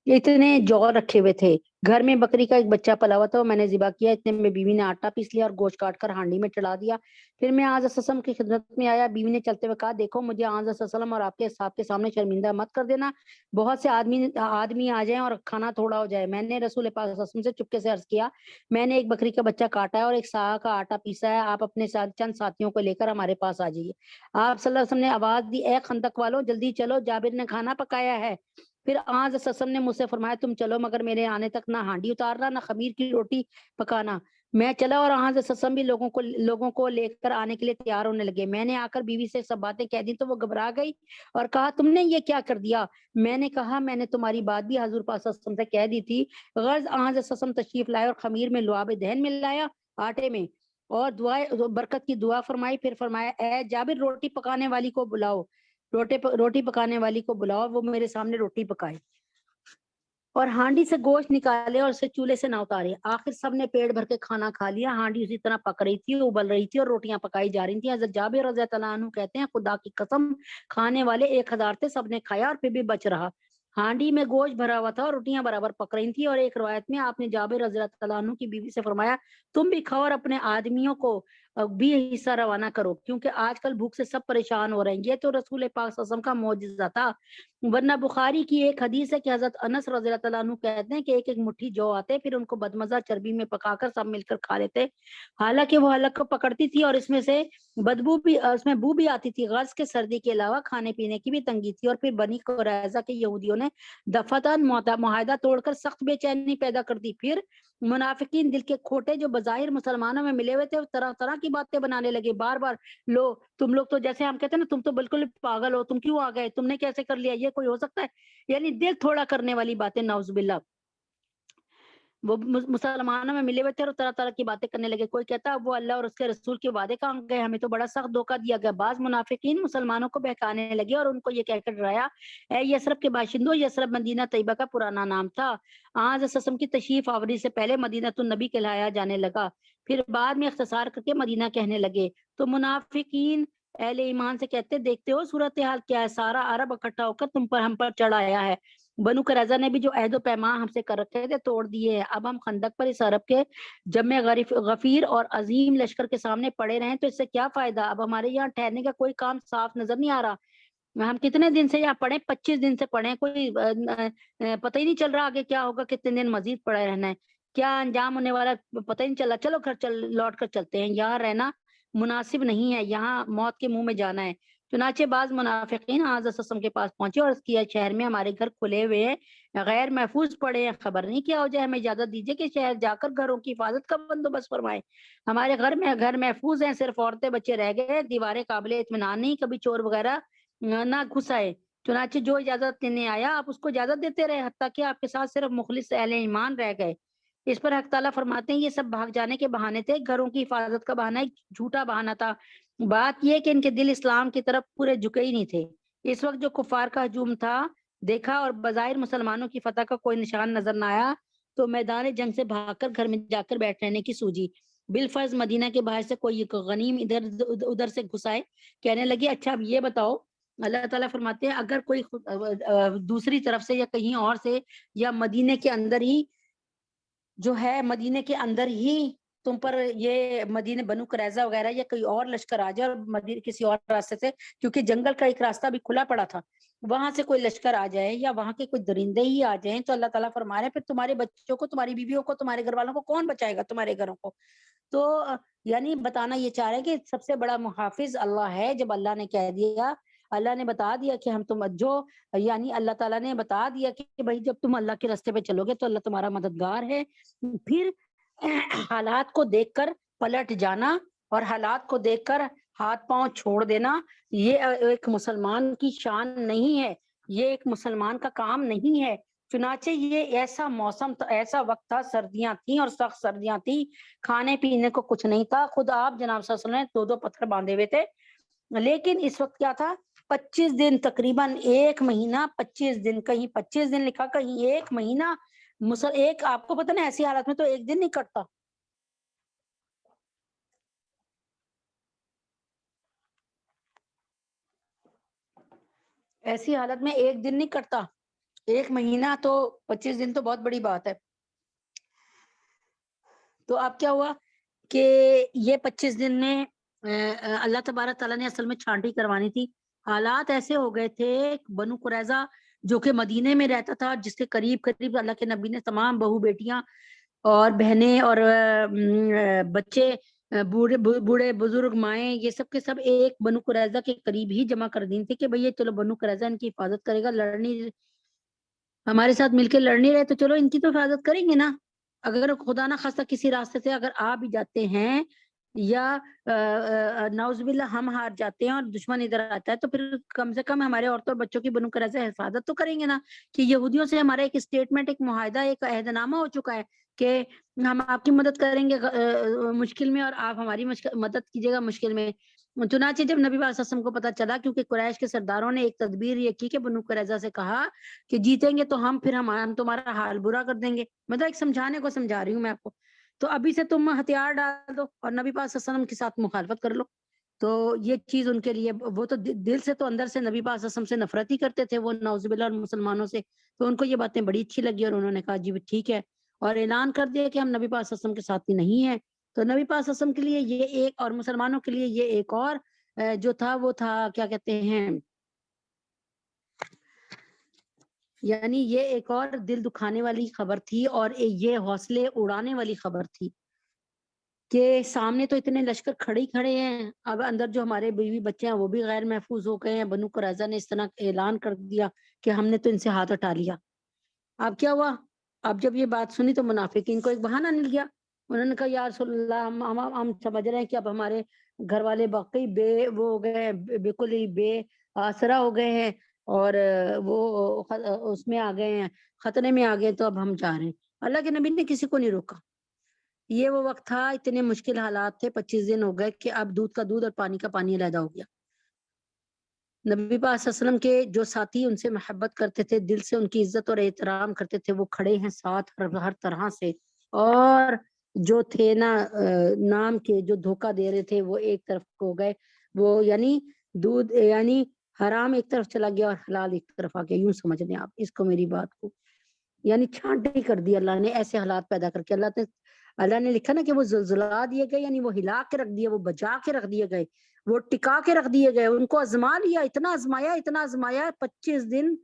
اتنے جو رکھے ہوئے تھے، گھر میں بکری کا ایک بچہ پلا ہوا تھا، وہ میں نے ذبح کیا، اتنے میں بیوی نے آٹا پیس لیا اور گوشت کاٹ کر ہانڈی میں چڑھا دیا۔ پھر میں آج وسلم کی خدمت میں آیا، بیوی نے چلتے ہوئے کہا دیکھو مجھے آج وسلم اور آپ کے اصحاب کے سامنے شرمندہ مت کر دینا، بہت سے آدمی آ جائیں اور کھانا تھوڑا ہو جائے۔ میں نے رسول پاک صلی اللہ علیہ وسلم سے چپکے سے عرض کیا میں نے ایک بکری کا بچہ کاٹا ہے اور ایک سا کا آٹا پیسا ہے، آپ اپنے ساتھ چند ساتھیوں کو لے کر ہمارے پاس آ جائیے۔ آپ صلی اللہ علیہ وسلم نے آواز دی اے خندق والوں جلدی چلو، جابر نے کھانا پکایا ہے۔ پھر آج وسلم نے مجھ سے فرمایا تم چلو مگر میرے آنے تک نہ ہانڈی اتارنا نہ خمیر کی روٹی پکانا۔ میں چلا اور آج وسلم بھی لوگوں کو لے کر آنے کے لیے تیار ہونے لگے۔ میں نے آ کر بیوی سے سب باتیں کہہ دی تو وہ گھبرا گئی اور کہا تم نے یہ کیا کر دیا؟ میں نے کہا میں نے تمہاری بات بھی حضور پاک صلی اللہ علیہ وسلم سے کہہ دی تھی۔ غرض آج وسلم تشریف لائے اور خمیر میں لعاب دہن ملایا آٹے میں اور برکت کی دعا فرمائی، پھر فرمایا اے جابر روٹی پکانے والی کو بلاؤ، روٹی پکانے والی کو بلاؤ، وہ میرے سامنے روٹی پکائے اور ہانڈی سے گوشت نکالے اور اسے چولہے سے نہ اتارے۔ آخر سب نے پیٹ بھر کے کھانا کھا لیا، ہانڈی اسی طرح پک رہی تھی، ابل رہی تھی اور روٹیاں پکائی جا رہی تھیں۔ حضرت جابر رضی اللہ عنہ کہتے ہیں خدا کی قسم کھانے والے 1000 تھے، سب نے کھایا اور پھر بھی بچ رہا۔ ہانڈی میں گوشت بھرا ہوا تھا اور روٹیاں برابر پک رہی تھی، اور ایک روایت میں آپ نے جابر رضی اللہ عنہ کی بیوی سے فرمایا تم بھی کھاؤ اور اپنے آدمیوں کو بھی حصہ روانہ کرو کیونکہ آج کل بھوک سے سب پریشان ہو رہے ہیں۔ یہ تو رسول پاک صلی اللہ علیہ وسلم کا معجزہ تھا، ورنہ بخاری کی ایک حدیث ہے کہ حضرت انس رضی اللہ عنہ کہتے ہیں کہ ایک ایک مٹھی جو آتے پھر ان کو بدمزہ چربی میں پکا کر سب مل کر کھا لیتے، حالانکہ وہ حلق کو پکڑتی تھی اور اس میں سے اس میں بو بھی آتی تھی۔ غرض کے سردی کے علاوہ کھانے پینے کی بھی تنگی تھی، اور پھر بنی قریظہ کے یہودیوں نے دفعتاً معاہدہ توڑ کر سخت بے چینی پیدا کر دی۔ پھر منافقین دل کے کھوٹے جو بظاہر مسلمانوں میں ملے ہوئے تھے طرح طرح کی باتیں بنانے لگے، بار بار لو تم لوگ تو جیسے ہم کہتے ہیں نا تم تو بالکل پاگل ہو، تم کیوں آ گئے، تم نے کیسے کر لیا، یہ کوئی ہو سکتا ہے، یعنی دل تھوڑا کرنے والی باتیں، نعوذ باللہ۔ وہ مسلمانوں میں ملے ہوئے تھے اور طرح طرح کی باتیں کرنے لگے، کوئی کہتا وہ اللہ اور اس کے رسول کے وعدے کام گئے، ہمیں تو بڑا سخت دھوکہ دیا گیا۔ بعض منافقین مسلمانوں کو بہکانے لگے اور ان کو یہ کہہ کر ڈرایا اے یثرب کے باشندوں، یثرب مدینہ طیبہ کا پرانا نام تھا، آج اسم کی تشریف آوری سے پہلے مدینہ النبی کہلایا جانے لگا، پھر بعد میں اختصار کر کے مدینہ کہنے لگے۔ تو منافقین اہل ایمان سے کہتے دیکھتے ہو صورتحال کیا ہے، سارا عرب اکٹھا ہو کر ہم پر چڑھ آیا ہے، بنو قریظہ نے بھی جو عہد و پیمان ہم سے کر رکھے تھے توڑ دیے ہیں، اب ہم خندق پر اس عرب کے جمع غفیر اور عظیم لشکر کے سامنے پڑے رہیں تو اس سے کیا فائدہ، اب ہمارے یہاں ٹھہرنے کا کوئی کام صاف نظر نہیں آ رہا، ہم کتنے دن سے یہاں پڑھیں، 25 دن سے پڑھیں، کوئی پتہ ہی نہیں چل رہا آگے کیا ہوگا، کتنے دن مزید پڑے رہنا ہے، کیا انجام ہونے والا پتہ ہی نہیں چلا، چلو گھر لوٹ کر چلتے ہیں، یہاں رہنا مناسب نہیں ہے، یہاں موت کے منہ میں جانا ہے۔ چنانچہ بعض منافقین حضرت صلی اللہ علیہ وسلم کے پاس پہنچے اور اس کیا شہر میں ہمارے گھر کھلے ہوئے ہیں، غیر محفوظ پڑے ہیں، خبر نہیں کیا ہو جائے، ہمیں اجازت دیجیے کہ شہر جا کر گھروں کی حفاظت کا بندوبست فرمائے، ہمارے گھر محفوظ ہیں، صرف عورتیں بچے رہ گئے، دیواریں قابل اطمینان نہیں، کبھی چور وغیرہ نہ گھس آئے۔ چنانچہ جو اجازت دینے آیا آپ اس کو اجازت دیتے رہے حتیٰ کہ آپ کے ساتھ صرف مخلص اہل ایمان رہ گئے۔ اس پر حق تعالیٰ فرماتے ہیں یہ سب بھاگ جانے کے بہانے تھے، گھروں کی حفاظت کا بہانہ ایک جھوٹا بہانہ تھا، بات یہ کہ ان کے دل اسلام کی طرف پورے جھکے ہی نہیں تھے۔ اس وقت جو کفار کا ہجوم تھا دیکھا اور بظاہر مسلمانوں کی فتح کا کوئی نشان نظر نہ آیا تو میدان جنگ سے بھاگ کر گھر میں جا کر بیٹھ رہنے کی سوجی، بالفرض مدینہ کے باہر سے کوئی غنیم ادھر سے گھسائے، کہنے لگے اچھا اب یہ بتاؤ، اللہ تعالیٰ فرماتے ہیں اگر کوئی دوسری طرف سے یا کہیں اور سے یا مدینے کے اندر ہی جو ہے مدینے کے اندر ہی تم پر یہ مدینے بنو قریظہ وغیرہ یا کوئی اور لشکر آ جائے اور مدینے کسی اور راستے سے، کیونکہ جنگل کا ایک راستہ بھی کھلا پڑا تھا، وہاں سے کوئی لشکر آ جائے یا وہاں کے کوئی درندے ہی آ جائیں تو اللہ تعالیٰ فرما رہے ہیں پھر تمہارے بچوں کو، تمہاری بیویوں کو، تمہارے گھر والوں کو کون بچائے گا، تمہارے گھروں کو؟ تو یعنی بتانا یہ چاہ رہے ہیں کہ سب سے بڑا محافظ اللہ ہے، جب اللہ نے کہہ دیا، اللہ نے بتا دیا کہ ہم تم جو یعنی اللہ تعالیٰ نے بتا دیا کہ بھائی جب تم اللہ کے راستے پہ چلو گے تو اللہ تمہارا مددگار ہے، پھر حالات کو دیکھ کر پلٹ جانا اور حالات کو دیکھ کر ہاتھ پاؤں چھوڑ دینا، یہ ایک مسلمان کی شان نہیں ہے، یہ ایک مسلمان کا کام نہیں ہے۔ چنانچہ یہ ایسا موسم ایسا وقت تھا، سردیاں تھیں اور سخت سردیاں تھیں، کھانے پینے کو کچھ نہیں تھا، خود آپ جناب صلی اللہ علیہ وسلم نے 2 پتھر باندھے ہوئے تھے، لیکن اس وقت کیا تھا 25 دن تقریباً ایک مہینہ، 25 دن کہیں 25 دن لکھا کہیں ایک مہینہ، ایک آپ کو پتہ نا ایسی حالت میں تو ایک دن نہیں کٹتا، ایسی حالت میں ایک دن نہیں کٹتا، ایک مہینہ تو 25 دن تو بہت بڑی بات ہے. تو اب کیا ہوا کہ یہ 25 دن میں اللہ تبارک تعالیٰ نے اصل میں چھانٹی کروانی تھی. حالات ایسے ہو گئے تھے، بنو قریظہ جو کہ مدینے میں رہتا تھا، جس کے قریب قریب اللہ کے نبی نے تمام بہو بیٹیاں اور بہنیں اور بچے، بوڑھے بوڑھے بزرگ، مائیں، یہ سب کے سب ایک بنو قریظہ کے قریب ہی جمع کر دی تھے کہ بھئی چلو بنو قریظہ ان کی حفاظت کرے گا، لڑنی ہمارے ساتھ مل کے لڑ نہیں رہے تو چلو ان کی تو حفاظت کریں گے نا. اگر خدا نہ خواستہ کسی راستے سے اگر آ بھی جاتے ہیں یا نعوذ باللہ ہم ہار جاتے ہیں اور دشمن ادھر آتا ہے تو پھر کم سے کم ہمارے عورتوں اور بچوں کی بنو قریظہ سے حفاظت تو کریں گے نا. کہ یہودیوں سے ہمارا ایک اسٹیٹمنٹ، ایک معاہدہ، ایک عہد نامہ ہو چکا ہے کہ ہم آپ کی مدد کریں گے مشکل میں اور آپ ہماری مدد کیجیے گا مشکل میں. چنانچہ جب نبی علیہ وسلم کو پتا چلا، کیونکہ قریش کے سرداروں نے ایک تدبیر یہ کی کہ بنو قریظہ سے کہا کہ جیتیں گے تو ہم تمہارا حال برا کر دیں گے. مطلب ایک سمجھانے کو سمجھا رہی ہوں میں آپ کو. تو ابھی سے تم ہتھیار ڈال دو اور نبی پاک صلی اللہ علیہ وسلم کے ساتھ مخالفت کر لو. تو یہ چیز ان کے لیے، وہ تو دل سے تو اندر سے نبی پاک صلی اللہ علیہ وسلم سے نفرت ہی کرتے تھے وہ، نعوذ باللہ، اور مسلمانوں سے. تو ان کو یہ باتیں بڑی اچھی لگی اور انہوں نے کہا جی ٹھیک ہے، اور اعلان کر دیا کہ ہم نبی پاک صلی اللہ علیہ وسلم کے ساتھ ہی نہیں ہیں. تو نبی پاک صلی اللہ علیہ وسلم کے لیے یہ ایک، اور مسلمانوں کے لیے یہ ایک اور جو تھا وہ تھا کیا کہتے ہیں، یعنی یہ ایک اور دل دکھانے والی خبر تھی اور یہ حوصلے اڑانے والی خبر تھی کہ سامنے تو اتنے لشکر کھڑے ہی کھڑے ہیں، اب اندر جو ہمارے بیوی بچے ہیں وہ بھی غیر محفوظ ہو گئے ہیں. بنو قریظہ نے اس طرح اعلان کر دیا کہ ہم نے تو ان سے ہاتھ ہٹا لیا. اب کیا ہوا، اب جب یہ بات سنی تو منافقین کو ایک بہانہ مل گیا. انہوں نے کہا یا رسول اللہ، ہم سمجھ رہے ہیں کہ اب ہمارے گھر والے واقعی بے وہ ہو گئے ہیں، بالکل ہی بے آسرا ہو گئے ہیں اور وہ اس میں آ گئے ہیں، خطرے میں آ گئے، تو اب ہم جا رہے ہیں. اللہ کے نبی نے کسی کو نہیں روکا. یہ وہ وقت تھا، اتنے مشکل حالات تھے، 25 دن ہو گئے کہ اب دودھ کا دودھ اور پانی کا پانی علیحدہ ہو گیا. نبی پاک صلی اللہ علیہ وسلم کے جو ساتھی ان سے محبت کرتے تھے، دل سے ان کی عزت اور احترام کرتے تھے، وہ کھڑے ہیں ساتھ ہر طرح سے. اور جو تھے نا نام کے جو دھوکہ دے رہے تھے وہ ایک طرف ہو گئے. وہ یعنی دودھ یعنی حرام ایک طرف چلا گیا اور حلال ایک طرف آ گیا، یوں سمجھ لیں آپ اس کو، میری بات کو. یعنی چھانٹی کر دی اللہ نے، ایسے حالات پیدا کر کے. اللہ نے لکھا نا کہ وہ زلزلہ دیے گئے، یعنی وہ ہلا کے رکھ دیے، وہ بچا کے رکھ دیے گئے، وہ ٹکا کے رکھ دیے گئے. ان کو آزما لیا، اتنا آزمایا 25 دن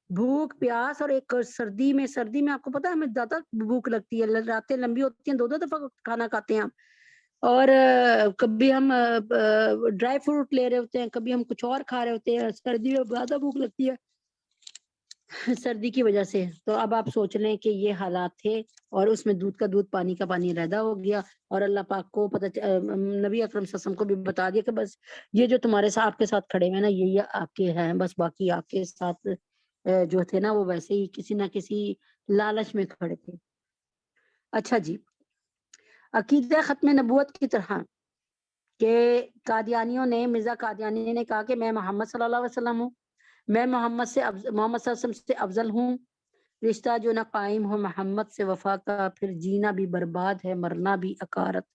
بھوک پیاس. اور ایک سردی میں آپ کو پتا ہے ہمیں زیادہ بھوک لگتی ہے، راتیں لمبی ہوتی ہیں، 2 دفعہ کھانا کھاتے ہیں ہم. اور کبھی ہم ڈرائی فروٹ لے رہے ہوتے ہیں، کبھی ہم کچھ اور کھا رہے ہوتے ہیں. سردی میں زیادہ بھوک لگتی ہے سردی کی وجہ سے. تو اب آپ سوچ لیں کہ یہ حالات تھے اور اس میں دودھ کا دودھ پانی کا پانی علیحدہ ہو گیا. اور اللہ پاک کو نبی اکرم صلی اللہ علیہ وسلم کو بھی بتا دیا کہ بس یہ جو تمہارے ساتھ آپ کے ساتھ کھڑے ہوئے نا یہ آپ کے ہیں، بس باقی آپ کے ساتھ جو تھے نا وہ ویسے ہی کسی نہ کسی لالچ میں کھڑے تھے. اچھا جی، عقیدہ ختم نبوت کی طرح کہ قادیانیوں نے، مرزا قادیانی نے کہا کہ میں محمد صلی اللہ علیہ وسلم ہوں، میں محمد صلی اللہ علیہ وسلم سے افضل ہوں. رشتہ جو نہ قائم ہو محمد سے وفا کا، پھر جینا بھی برباد ہے، مرنا بھی عقارت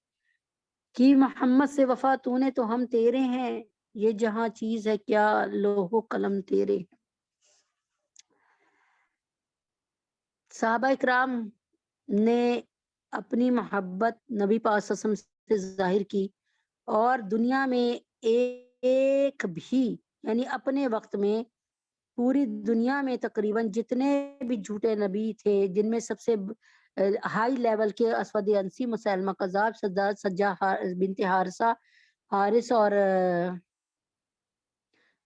کی. محمد سے وفا تو نے تو ہم تیرے ہیں، یہ جہاں چیز ہے کیا لوح و قلم تیرے. صحابہ اکرام نے اپنی محبت نبی پاک صلی اللہ علیہ وسلم سے ظاہر کی، اور دنیا میں ایک بھی، یعنی اپنے وقت میں پوری دنیا میں تقریباً جتنے بھی جھوٹے نبی تھے، جن میں سب سے ہائی لیول کے اسود انسی، مسیلمہ کذاب، سجا بنت حارثہ، حارث اور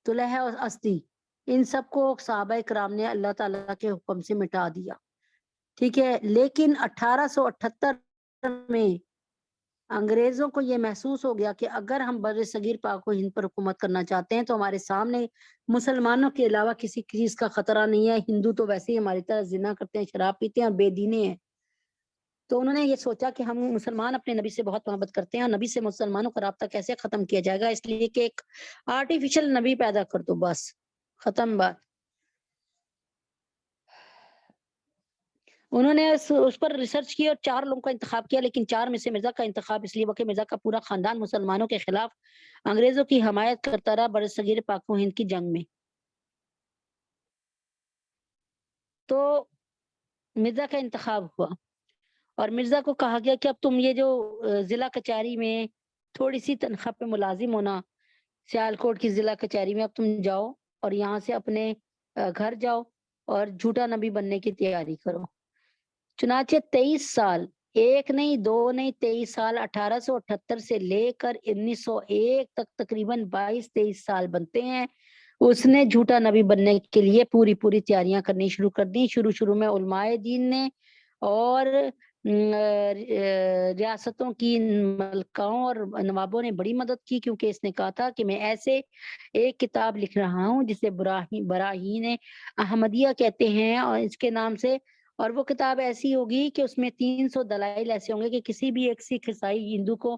طلحہ اور اسدی، ان سب کو صحابہ اکرام نے اللہ تعالیٰ کے حکم سے مٹا دیا. ٹھیک ہے، لیکن 1878 میں انگریزوں کو یہ محسوس ہو گیا کہ اگر ہم بر صغیر پاک و ہند پر حکومت کرنا چاہتے ہیں تو ہمارے سامنے مسلمانوں کے علاوہ کسی چیز کا خطرہ نہیں ہے. ہندو تو ویسے ہی ہماری طرح زنا کرتے ہیں، شراب پیتے ہیں اور بے دینے ہیں. تو انہوں نے یہ سوچا کہ ہم مسلمان اپنے نبی سے بہت محبت کرتے ہیں، اور نبی سے مسلمانوں کا رابطہ کیسے ختم کیا جائے گا، اس لیے کہ ایک آرٹیفیشل نبی پیدا کر دو، بس ختم بات. انہوں نے اس پر ریسرچ کی اور 4 لوگوں کا انتخاب کیا، لیکن 4 میں سے مرزا کا انتخاب اس لیے ہوا کہ مرزا کا پورا خاندان مسلمانوں کے خلاف انگریزوں کی حمایت کرتا رہا برصغیر پاک و ہند کی جنگ میں. تو مرزا کا انتخاب ہوا اور مرزا کو کہا گیا کہ اب تم یہ جو ضلع کچہری میں تھوڑی سی تنخواہ پہ ملازم ہونا، سیالکوٹ کی ضلع کچہری میں اب تم جاؤ اور یہاں سے اپنے گھر جاؤ اور جھوٹا نبی بننے کی تیاری کرو۔ چنانچہ 23 سال، ایک نہیں دو نہیں 23 سال، 1878 سے لے کر 1901 تک تقریباً 22-23 سال بنتے ہیں۔ اس نے جھوٹا نبی بننے کے لیے پوری تیاریاں کرنی شروع کر دی۔ شروع میں علماء دین نے اور ریاستوں کی ملکاؤں اور نوابوں نے بڑی مدد کی، کیونکہ اس نے کہا تھا کہ میں ایسے ایک کتاب لکھ رہا ہوں جسے براہین احمدیہ کہتے ہیں اور اس کے نام سے، اور وہ کتاب ایسی ہوگی کہ اس میں 300 دلائل ایسے ہوں گے کہ کسی بھی ایک سکھ، عیسائی، ہندو کو،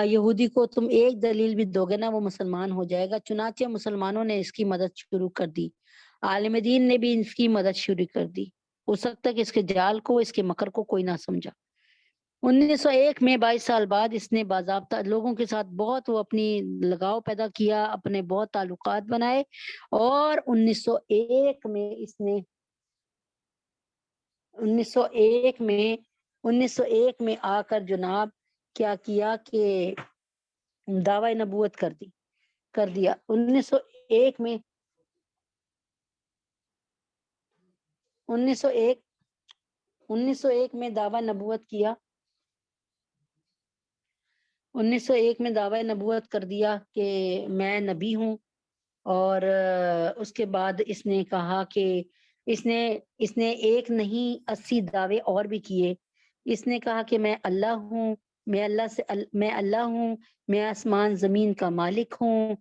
یہودی کو تم ایک دلیل بھی دو گے نا، وہ مسلمان ہو جائے گا۔ چنانچہ مسلمانوں نے اس کی مدد شروع کر دی، عالم دین نے بھی اس کی مدد شروع کر دی، اس وقت تک اس کے جال کو، اس کے مکر کو کوئی نہ سمجھا۔ 1901 میں 22 سال بعد اس نے باضابطہ لوگوں کے ساتھ بہت وہ اپنی لگاؤ پیدا کیا، اپنے بہت تعلقات بنائے، اور 1901 میں اس نے 1901 میں آ کر جناب کیا کیا کہ دعوی نبوت کر دیا۔ 1901 میں دعوی نبوت کیا، 1901 میں دعوی نبوت کر دیا کہ میں نبی ہوں، اور اس کے بعد اس نے کہا کہ اس نے ایک نہیں 80 دعوے اور بھی کیے۔ اس نے کہا کہ میں اللہ ہوں، میں اللہ ہوں، میں آسمان زمین کا مالک ہوں،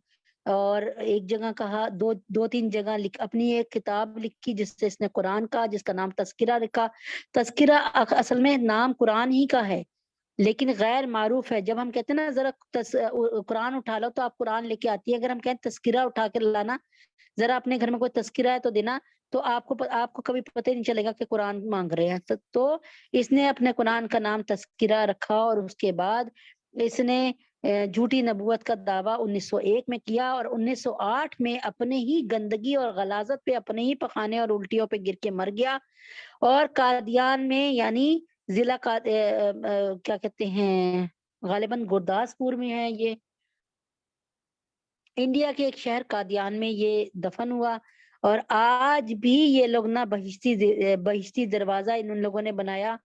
اور ایک جگہ کہا، دو تین جگہ اپنی ایک کتاب لکھی جس سے اس نے قرآن کا، جس کا نام تذکرہ رکھا۔ تذکرہ اصل میں نام قرآن ہی کا ہے لیکن غیر معروف ہے۔ جب ہم کہتے ہیں نا ذرا قرآن اٹھا لو تو آپ قرآن لے کے آتی ہے، اگر ہم کہیں تذکرہ اٹھا کے لانا، ذرا اپنے گھر میں کوئی تذکرہ ہے تو دینا، تو آپ کو کبھی پتہ ہی نہیں چلے گا کہ قرآن مانگ رہے ہیں۔ تو اس نے اپنے قرآن کا نام تذکرہ رکھا، اور اس کے بعد اس نے جھوٹی نبوت کا دعویٰ 1901 میں کیا، اور 1908 میں اپنے ہی گندگی اور غلاظت پہ، اپنے ہی پخانے اور الٹیوں پہ گر کے مر گیا، اور قادیان میں، یعنی ضلع کا کیا کہتے ہیں، غالباً گرداسپور میں ہے، یہ انڈیا کے ایک شہر قادیان میں یہ دفن ہوا۔ اور آج بھی یہ لوگ نا بہشتی دروازہ ان لوگوں نے بنایا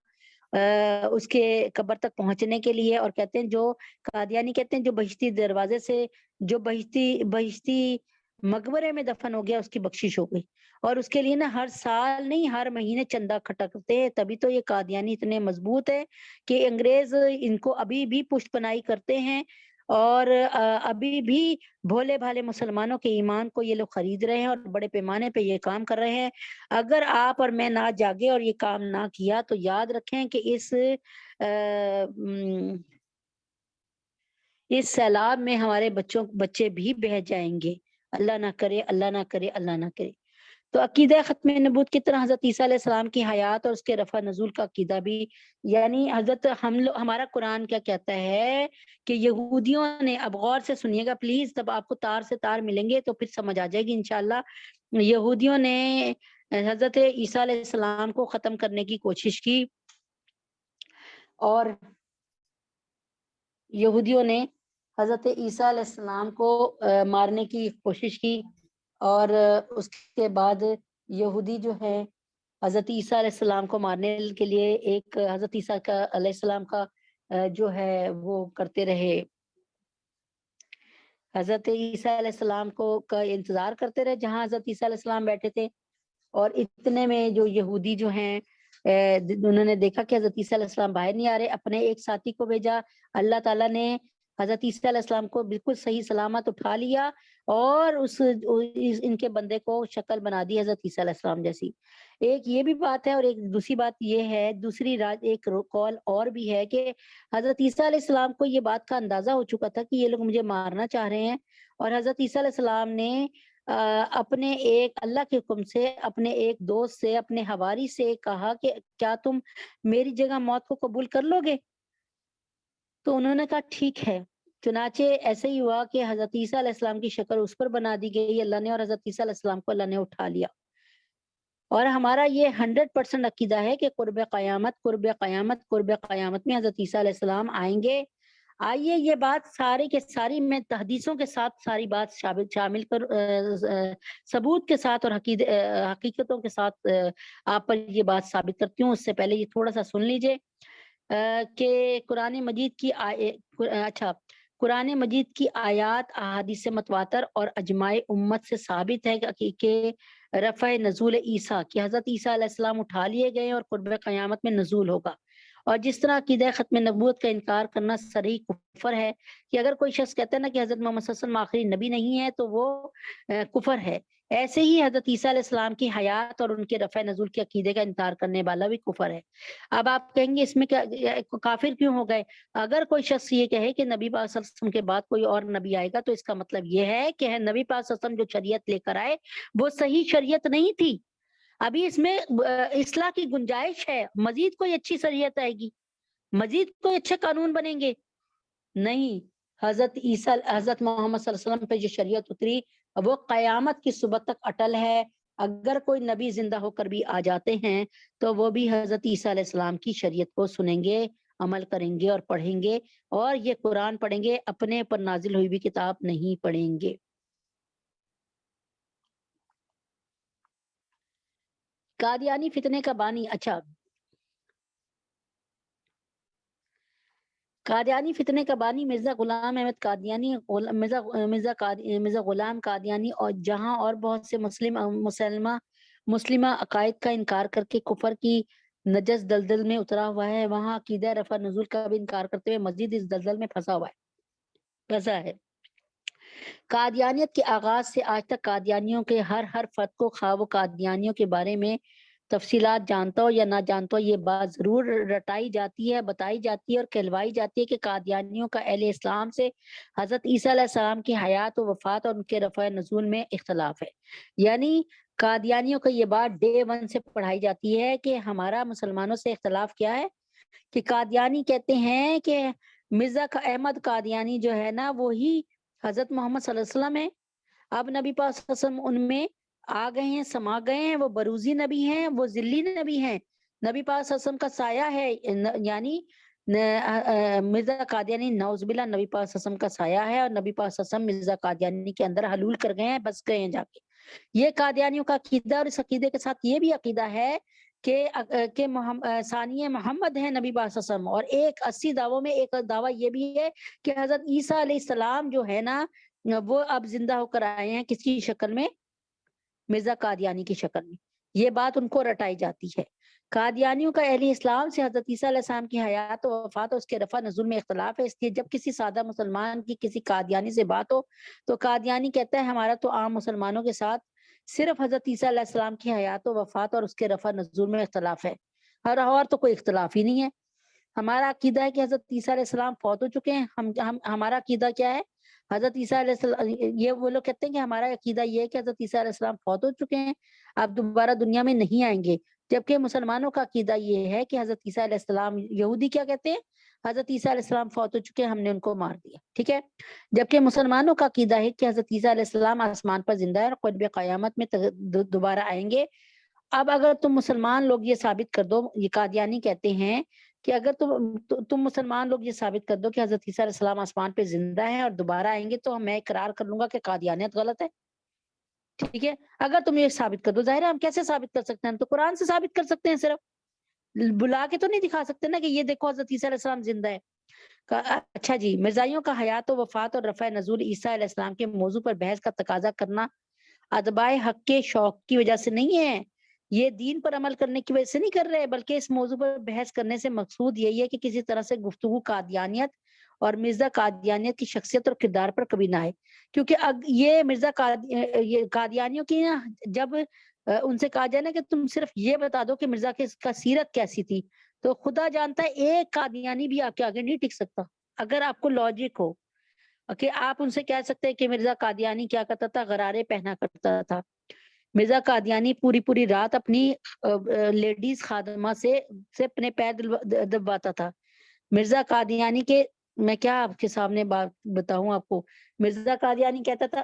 اس کے قبر تک پہنچنے کے لیے، اور کہتے ہیں جو قادیانی کہتے ہیں جو بہشتی دروازے سے، جو بہشتی مقبرے میں دفن ہو گیا، اس کی بخشش ہو گئی۔ اور اس کے لیے نا ہر سال نہیں، ہر مہینے چندہ اکٹھا کرتے ہیں، تبھی تو یہ قادیانی اتنے مضبوط ہے کہ انگریز ان کو ابھی بھی پشت پناہی کرتے ہیں، اور ابھی بھی بھولے بھالے مسلمانوں کے ایمان کو یہ لوگ خرید رہے ہیں اور بڑے پیمانے پہ یہ کام کر رہے ہیں۔ اگر آپ اور میں نہ جاگے اور یہ کام نہ کیا تو یاد رکھیں کہ اس سیلاب میں ہمارے بچے بھی بہہ جائیں گے۔ اللہ نہ کرے، اللہ نہ کرے، اللہ نہ کرے۔ تو عقیدہ ختم نبوت کی طرح حضرت عیسیٰ علیہ السلام کی حیات اور اس کے رفع نزول کا عقیدہ بھی، یعنی ہمارا قرآن کیا کہتا ہے کہ یہودیوں نے، اب غور سے سنیے گا پلیز، تب آپ کو تار سے تار ملیں گے تو پھر سمجھ آ جائے گی انشاءاللہ۔ یہودیوں نے حضرت عیسیٰ علیہ السلام کو ختم کرنے کی کوشش کی، اور یہودیوں نے حضرت عیسیٰ علیہ السلام کو مارنے کی کوشش کی، اور اس کے بعد یہودی جو ہے حضرت عیسیٰ علیہ السلام کو مارنے کے لیے ایک حضرت عیسیٰ علیہ السلام کا جو ہے وہ کرتے رہے، حضرت عیسیٰ علیہ السلام کا انتظار کرتے رہے جہاں حضرت عیسیٰ علیہ السلام بیٹھے تھے، اور اتنے میں جو یہودی جو ہیں انہوں نے دیکھا کہ حضرت عیسیٰ علیہ السلام باہر نہیں آ رہے، اپنے ایک ساتھی کو بھیجا، اللہ تعالیٰ نے حضرت عیسیٰ علیہ السلام کو بالکل صحیح سلامت اٹھا لیا، اور ان کے بندے کو شکل بنا دی حضرت عیسیٰ علیہ السلام جیسی۔ ایک یہ بھی بات ہے، اور ایک دوسری بات یہ ہے، ایک قول اور بھی ہے کہ حضرت عیسیٰ علیہ السلام کو یہ بات کا اندازہ ہو چکا تھا کہ یہ لوگ مجھے مارنا چاہ رہے ہیں، اور حضرت عیسیٰ علیہ السلام نے اپنے ایک اللہ کے حکم سے، اپنے ایک دوست سے، اپنے حواری سے کہا کہ کیا تم میری جگہ موت کو قبول کر لو گے؟ تو انہوں نے کہا ٹھیک ہے۔ چنانچہ ایسے ہی ہوا کہ حضرت عیسیٰ علیہ السلام کی شکل اس پر بنا دی گئی اللہ نے، اور حضرت عیسیٰ علیہ السلام کو اللہ نے اٹھا لیا۔ اور ہمارا یہ 100% عقیدہ ہے کہ قرب قیامت قرب قیامت قرب قیامت میں حضرت عیسیٰ علیہ السلام آئیں گے. آئیے یہ بات ساری کے ساری میں حدیثوں کے ساتھ ساری بات شامل کر ثبوت کے ساتھ اور حقیقتوں کے ساتھ آپ پر یہ بات ثابت کرتی ہوں. اس سے پہلے یہ تھوڑا سا سن لیجئے کہ قرآن مجید کی قرآن مجید کی آیات احادیث متواتر اور اجماع امت سے ثابت ہے کہ رفع نزول عیسیٰ کہ حضرت عیسیٰ علیہ السلام اٹھا لیے گئے اور قرب قیامت میں نزول ہوگا. اور جس طرح عقیدہ ختم نبوت کا انکار کرنا صریح کفر ہے کہ اگر کوئی شخص کہتا ہے نا کہ حضرت محمد صلی اللہ علیہ وسلم آخری نبی نہیں ہے تو وہ کفر ہے. ایسے ہی حضرت عیسیٰ علیہ السلام کی حیات اور ان کے رفع نزول کے عقیدے کا انکار کرنے والا بھی کفر ہے. اب آپ کہیں گے اس میں کیا کافر کیوں ہو گئے؟ اگر کوئی شخص یہ کہے کہ نبی پاک صلی اللہ علیہ وسلم کے بعد کوئی اور نبی آئے گا تو اس کا مطلب یہ ہے کہ نبی پاک صلی اللہ علیہ وسلم جو شریعت لے کر آئے وہ صحیح شریعت نہیں تھی. ابھی اس میں اصلاح کی گنجائش ہے، مزید کوئی اچھی شریعت آئے گی، مزید کوئی اچھے قانون بنیں گے. نہیں، حضرت محمد صلی اللہ علیہ وسلم پہ جو شریعت اتری وہ قیامت کی صبح تک اٹل ہے. اگر کوئی نبی زندہ ہو کر بھی آ جاتے ہیں تو وہ بھی حضرت عیسیٰ علیہ السلام کی شریعت کو سنیں گے، عمل کریں گے اور پڑھیں گے، اور یہ قرآن پڑھیں گے، اپنے پر نازل ہوئی بھی کتاب نہیں پڑھیں گے. قادیانی فتنے کا بانی. قادیانی فتنے کا بانی مرزا غلام احمد قادیانی، مرزا غلام قادیانی، اور جہاں اور بہت سے مسلمہ عقائد کا انکار کر کے کفر کی نجس دلدل میں اترا ہوا ہے، وہاں عقیدہ رفع نزول کا بھی انکار کرتے ہوئے مزید اس دلدل میں پھنسا ہے. قادیانیت کے آغاز سے آج تک قادیانیوں کے ہر فرد کو خواہ وہ قادیانیوں کے بارے میں تفصیلات جانتا ہو یا نہ جانتا ہو، یہ بات ضرور رٹائی جاتی ہے، بتائی جاتی ہے اور کہلوائی جاتی ہے کہ قادیانیوں کا اہل اسلام سے حضرت عیسیٰ علیہ السلام کی حیات و وفات اور ان کے رفع نزول میں اختلاف ہے. یعنی قادیانیوں کا یہ بات ڈے 1 سے پڑھائی جاتی ہے کہ ہمارا مسلمانوں سے اختلاف کیا ہے کہ قادیانی کہتے ہیں کہ مرزا احمد قادیانی جو ہے نا وہی حضرت محمد صلی اللہ علیہ وسلم ہے. اب نبی پاک صلی اللہ علیہ وسلم ان میں آ گئے ہیں، سما گئے ہیں، وہ بروزی نبی ہیں، وہ ذلی نبی ہیں، نبی پاک صلی اللہ علیہ وسلم کا سایہ ہے. یعنی مرزا قادیانی نعوذ باللہ نبی پاک صلی اللہ علیہ وسلم کا سایہ ہے، اور نبی پاک صلی اللہ علیہ وسلم مرزا قادیانی کے اندر حلول کر گئے ہیں، بس گئے ہیں جا کے. یہ قادیانیوں کا عقیدہ، اور اس عقیدے کے ساتھ یہ بھی عقیدہ ہے کہ ثانی محمد ہیں نبی پاک صلی اللہ علیہ وسلم. اور ایک 80 دعووں میں ایک دعویٰ یہ بھی ہے کہ حضرت عیسیٰ علیہ السلام جو ہے نا وہ اب زندہ ہو کر آئے ہیں، کس کی شکل میں؟ مرزا قادیانی کی شکل میں. یہ بات ان کو رٹائی جاتی ہے. قادیانیوں کا اہل اسلام سے حضرت عیسیٰ علیہ السلام کی حیات و وفات اور اس کے رفع نزول میں اختلاف ہے. اس لیے جب کسی سادہ مسلمان کی کسی قادیانی سے بات ہو تو قادیانی کہتا ہے ہمارا تو عام مسلمانوں کے ساتھ صرف حضرت عیسیٰ علیہ السلام کی حیات و وفات اور اس کے رفع نزول میں اختلاف ہے، اور تو کوئی اختلاف ہی نہیں ہے. ہمارا عقیدہ ہے کہ حضرت عیسیٰ علیہ السلام فوت ہو چکے ہیں. ہمارا عقیدہ کیا ہے؟ حضرت عیسیٰ علیہ السلام، یہ وہ لوگ کہتے ہیں کہ ہمارا عقیدہ یہ ہے کہ حضرت عیسیٰ علیہ السلام فوت ہو چکے ہیں، اب دوبارہ دنیا میں نہیں آئیں گے. جبکہ مسلمانوں کا عقیدہ یہ ہے کہ حضرت عیسیٰ علیہ السلام، یہودی کیا کہتے ہیں؟ حضرت عیسیٰ علیہ السلام فوت ہو چکے ہیں، ہم نے ان کو مار دیا. ٹھیک ہے. جبکہ مسلمانوں کا عقیدہ ہے کہ حضرت عیسیٰ علیہ السلام آسمان پر زندہ ہے اور قرب قیامت میں دوبارہ آئیں گے. اب اگر تم مسلمان لوگ یہ ثابت کر دو، یہ قادیانی کہتے ہیں کہ اگر تم مسلمان لوگ یہ ثابت کر دو کہ حضرت عیسیٰ علیہ السلام آسمان پہ زندہ ہیں اور دوبارہ آئیں گے تو میں اقرار کر لوں گا کہ قادیانیت غلط ہے. ٹھیک ہے. اگر تم یہ ثابت کر دو، ظاہر ہے ہم کیسے ثابت کر سکتے ہیں؟ ہم تو قرآن سے ثابت کر سکتے ہیں، صرف بلا کے تو نہیں دکھا سکتے نا کہ یہ دیکھو حضرت عیسیٰ علیہ السلام زندہ ہے. اچھا جی، مرزائیوں کا حیات و وفات اور رفع نزول عیسیٰ علیہ السلام کے موضوع پر بحث کا تقاضا کرنا اتباع حق کے شوق کی وجہ سے نہیں ہے، یہ دین پر عمل کرنے کی وجہ سے نہیں کر رہے، بلکہ اس موضوع پر بحث کرنے سے مقصود یہی ہے کہ کسی طرح سے گفتگو قادیانیت اور مرزا قادیانیت کی شخصیت اور کردار پر کبھی نہ آئے. کیونکہ یہ قادیانیوں کی نا، جب ان سے کہا جائے نا کہ تم صرف یہ بتا دو کہ مرزا کا سیرت کیسی تھی، تو خدا جانتا ہے ایک قادیانی بھی آپ کے آگے نہیں ٹک سکتا. اگر آپ کو لاجک ہو کہ آپ ان سے کہہ سکتے ہیں کہ مرزا قادیانی کیا کرتا تھا، غرارے پہنا کرتا تھا. مرزا قادیانی پوری رات اپنی لیڈیز خادمہ سے اپنے پیر دبواتا تھا. مرزا قادیانی کے، میں کیا آپ کے سامنے بات بتاؤں آپ کو، مرزا قادیانی کہتا تھا